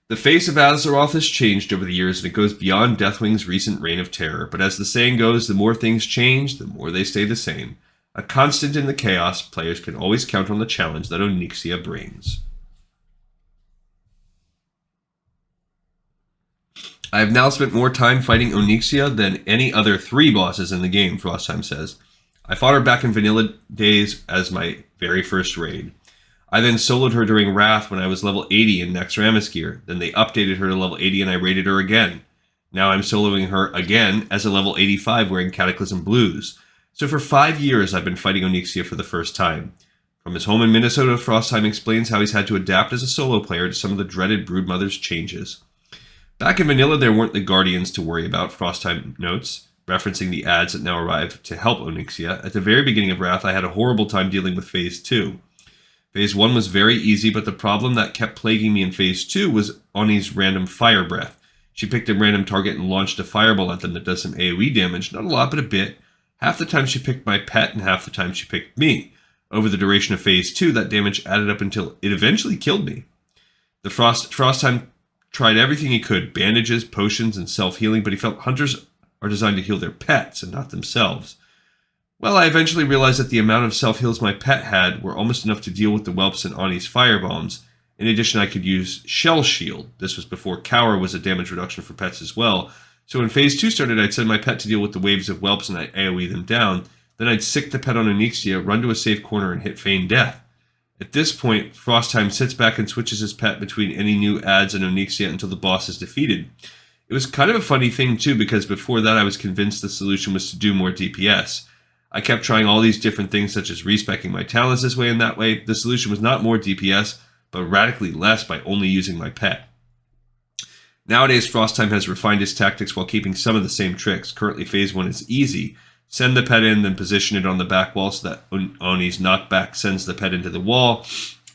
S1: The face of Azeroth has changed over the years, and it goes beyond Deathwing's recent reign of terror. But as the saying goes, the more things change, the more they stay the same. A constant in the chaos, players can always count on the challenge that Onyxia brings. I have now spent more time fighting Onyxia than any other 3 bosses in the game, Frostheim says. I fought her back in vanilla days as my very first raid. I then soloed her during Wrath when I was level 80 in Naxxramas gear. Then they updated her to level 80 and I raided her again. Now I'm soloing her again as a level 85 wearing Cataclysm Blues. So for 5 years I've been fighting Onyxia for the first time. From his home in Minnesota, Frostheim explains how he's had to adapt as a solo player to some of the dreaded Broodmother's changes. Back in vanilla, there weren't the Guardians to worry about, Frostheim notes, referencing the ads that now arrive to help Onyxia. At the very beginning of Wrath, I had a horrible time dealing with Phase 2. Phase 1 was very easy, but the problem that kept plaguing me in Phase 2 was Ani's random fire breath. She picked a random target and launched a fireball at them that does some AoE damage, not a lot, but a bit. Half the time she picked my pet, and half the time she picked me. Over the duration of Phase 2, that damage added up until it eventually killed me. The Frostheim tried everything he could, bandages, potions, and self-healing, but he felt hunters are designed to heal their pets and not themselves. Well, I eventually realized that the amount of self-heals my pet had were almost enough to deal with the whelps and Ani's firebombs. In addition, I could use Shell Shield. This was before Cower was a damage reduction for pets as well. So when Phase 2 started, I'd send my pet to deal with the waves of whelps and I'd AoE them down. Then I'd sick the pet on Onyxia, run to a safe corner, and hit Feign Death. At this point, Frostheim sits back and switches his pet between any new adds and Onyxia until the boss is defeated. It was kind of a funny thing too, because before that I was convinced the solution was to do more DPS. I kept trying all these different things, such as respeccing my talents this way and that way. The solution was not more DPS, but radically less by only using my pet. Nowadays, Frostheim has refined his tactics while keeping some of the same tricks. Currently, Phase 1 is easy. Send the pet in, then position it on the back wall so that Oni's knockback sends the pet into the wall.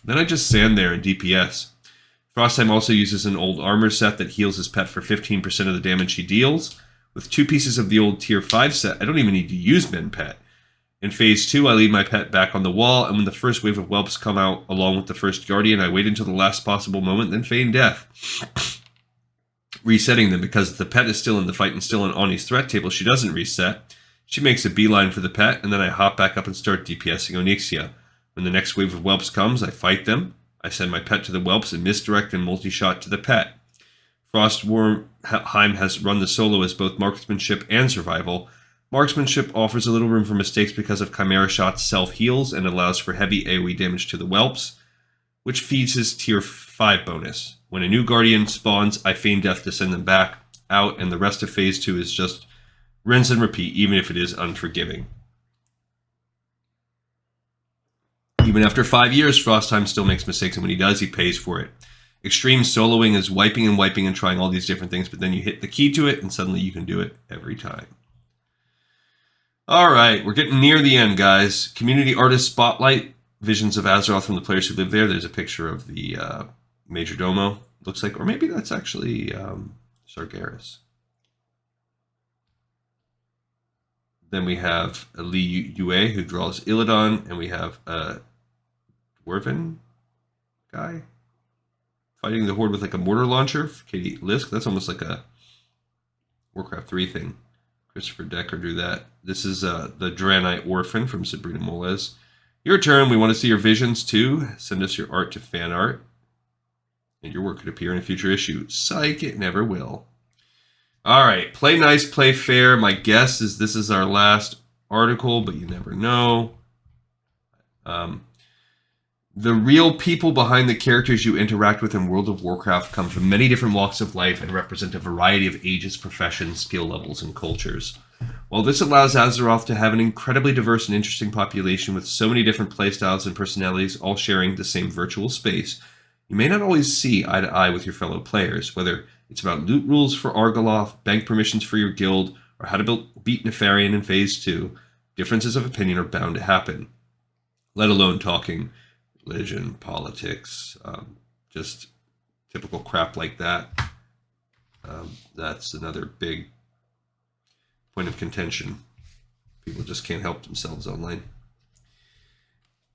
S1: Then I just stand there and DPS. Frostheim also uses an old armor set that heals his pet for 15% of the damage he deals. With 2 pieces of the old Tier 5 set, I don't even need to use Min Pet. In Phase 2, I leave my pet back on the wall, and when the first wave of whelps come out along with the first Guardian, I wait until the last possible moment, then feign death. Resetting them, because if the pet is still in the fight and still on Ani's threat table, she doesn't reset. She makes a beeline for the pet, and then I hop back up and start DPSing Onyxia. When the next wave of whelps comes, I fight them. I send my pet to the whelps and misdirect and multi-shot to the pet. Frostheim has run the solo as both marksmanship and survival. Marksmanship offers a little room for mistakes because of Chimera Shot's self-heals and allows for heavy AoE damage to the whelps, which feeds his Tier 5 bonus. When a new Guardian spawns, I feign death to send them back out, and the rest of Phase 2 is just rinse and repeat, even if it is unforgiving. Even after 5 years, Frostheim still makes mistakes, and when he does, he pays for it. Extreme soloing is wiping and trying all these different things, but then you hit the key to it, and suddenly you can do it every time. All right, we're getting near the end, guys. Community Artist Spotlight, Visions of Azeroth from the players who live there. There's a picture of the Major Domo, looks like, or maybe that's actually Sargeras. Then we have Li Yue, who draws Illidan, and we have a Dwarven guy fighting the Horde with like a mortar launcher. Katie Lisk, that's almost like a Warcraft 3 thing. Christopher Decker drew that. This is the Draenei Orphan from Sabrina Moles. Your turn. We want to see your visions too. Send us your art to fan art, and your work could appear in a future issue. Psych, it never will. All right, play nice, play fair. My guess is this is our last article, but you never know. The real people behind the characters you interact with in World of Warcraft come from many different walks of life and represent a variety of ages, professions, skill levels, and cultures. While this allows Azeroth to have an incredibly diverse and interesting population with so many different playstyles and personalities all sharing the same virtual space, you may not always see eye to eye with your fellow players, whether it's about loot rules for Argoloth, bank permissions for your guild, or how to beat Nefarian in Phase 2. Differences of opinion are bound to happen, let alone talking religion, politics, just typical crap like that. That's another big point of contention. People just can't help themselves online.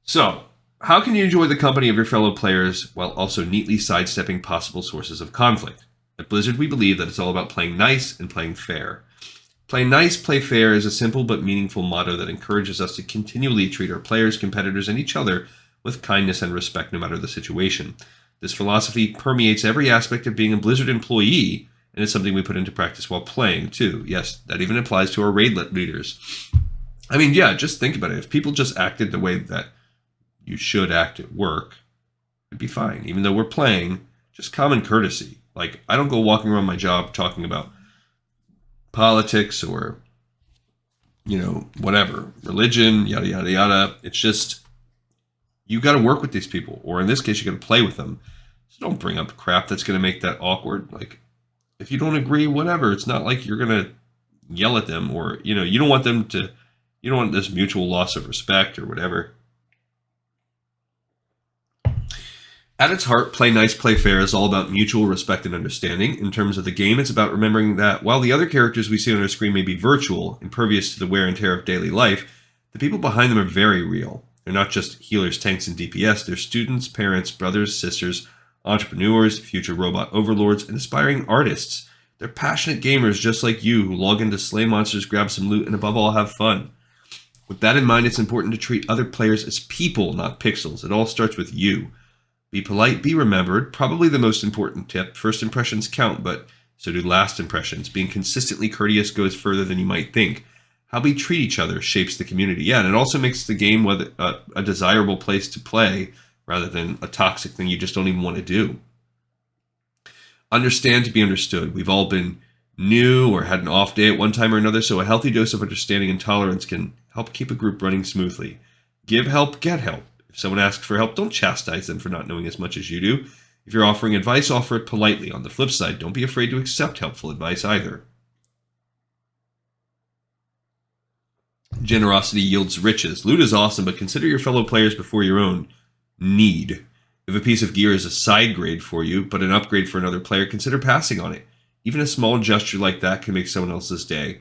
S1: So, how can you enjoy the company of your fellow players while also neatly sidestepping possible sources of conflict? At Blizzard, we believe that it's all about playing nice and playing fair. Play nice, play fair is a simple but meaningful motto that encourages us to continually treat our players, competitors, and each other with kindness and respect no matter the situation. This philosophy permeates every aspect of being a Blizzard employee, and it's something we put into practice while playing, too. Yes, that even applies to our raid leaders. I mean, yeah, just think about it. If people just acted the way that you should act at work, it'd be fine. Even though we're playing, just common courtesy. Like, I don't go walking around my job talking about politics or, whatever, religion, yada, yada, yada. It's just You got to work with these people, or in this case, you got to play with them. So don't bring up crap that's going to make that awkward. Like, if you don't agree, whatever. It's not like you're going to yell at them, or, you know, you don't want them to, you don't want this mutual loss of respect or whatever. At its heart, Play Nice, Play Fair is all about mutual respect and understanding. In terms of the game, it's about remembering that while the other characters we see on our screen may be virtual, impervious to the wear and tear of daily life, the people behind them are very real. They're not just healers, tanks, and DPS. They're students, parents, brothers, sisters, entrepreneurs, future robot overlords, and aspiring artists. They're passionate gamers just like you who log in to slay monsters, grab some loot, and above all, have fun. With that in mind, it's important to treat other players as people, not pixels. It all starts with you. Be polite, be remembered. Probably the most important tip. First impressions count, but so do last impressions. Being consistently courteous goes further than you might think. How we treat each other shapes the community. Yeah, and it also makes the game a desirable place to play rather than a toxic thing you just don't even want to do. Understand to be understood. We've all been new or had an off day at one time or another, so a healthy dose of understanding and tolerance can help keep a group running smoothly. Give help, get help. If someone asks for help, don't chastise them for not knowing as much as you do. If you're offering advice, offer it politely. On the flip side, don't be afraid to accept helpful advice either. Generosity yields riches. Loot is awesome, but consider your fellow players before your own need. If a piece of gear is a side grade for you, but an upgrade for another player, consider passing on it. Even a small gesture like that can make someone else's day.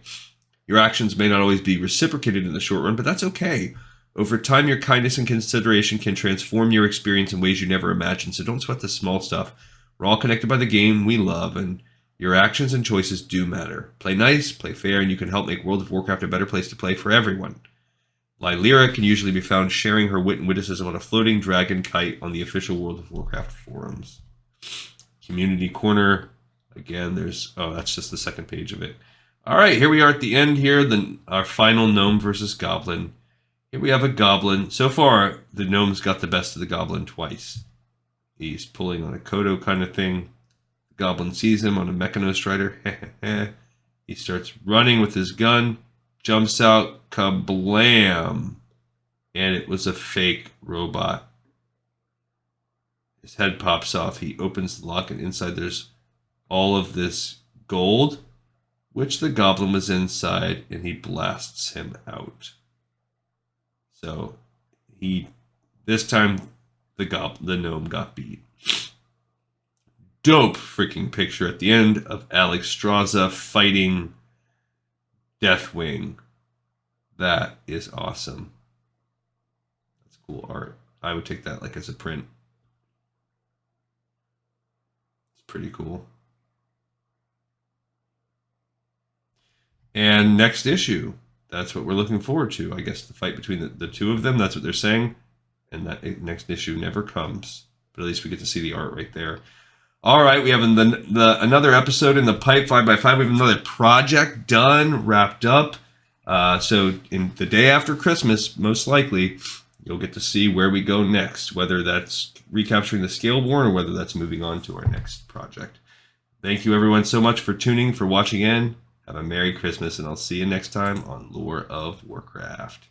S1: Your actions may not always be reciprocated in the short run, but that's okay. Over time, your kindness and consideration can transform your experience in ways you never imagined, so don't sweat the small stuff. We're all connected by the game we love, and your actions and choices do matter. Play nice, play fair, and you can help make World of Warcraft a better place to play for everyone. Lylyra can usually be found sharing her wit and witticism on a floating dragon kite on the official World of Warcraft forums. Community Corner. Again, that's just the second page of it. All right, here we are at the end here, our final gnome versus goblin. Here we have a goblin. So far, the gnome's got the best of the goblin twice. He's pulling on a Kodo kind of thing. The goblin sees him on a Mechanostrider. He starts running with his gun, jumps out, kablam! And it was a fake robot. His head pops off. He opens the lock, and inside there's all of this gold, which the goblin was inside, and he blasts him out. So this time the gnome got beat. Dope freaking picture at the end of Alex Straza fighting Deathwing. That is awesome. That's cool art. I would take that like as a print. It's pretty cool. And next issue. That's what we're looking forward to. I guess the fight between the two of them, that's what they're saying. And that next issue never comes. But at least we get to see the art right there. All right, we have another episode in the pipe, 5x5. We have another project done, wrapped up. So in the day after Christmas, most likely, you'll get to see where we go next, whether that's recapturing the Scaleborn or whether that's moving on to our next project. Thank you, everyone, so much for tuning, for watching in. Have a Merry Christmas, and I'll see you next time on Lore of Warcraft.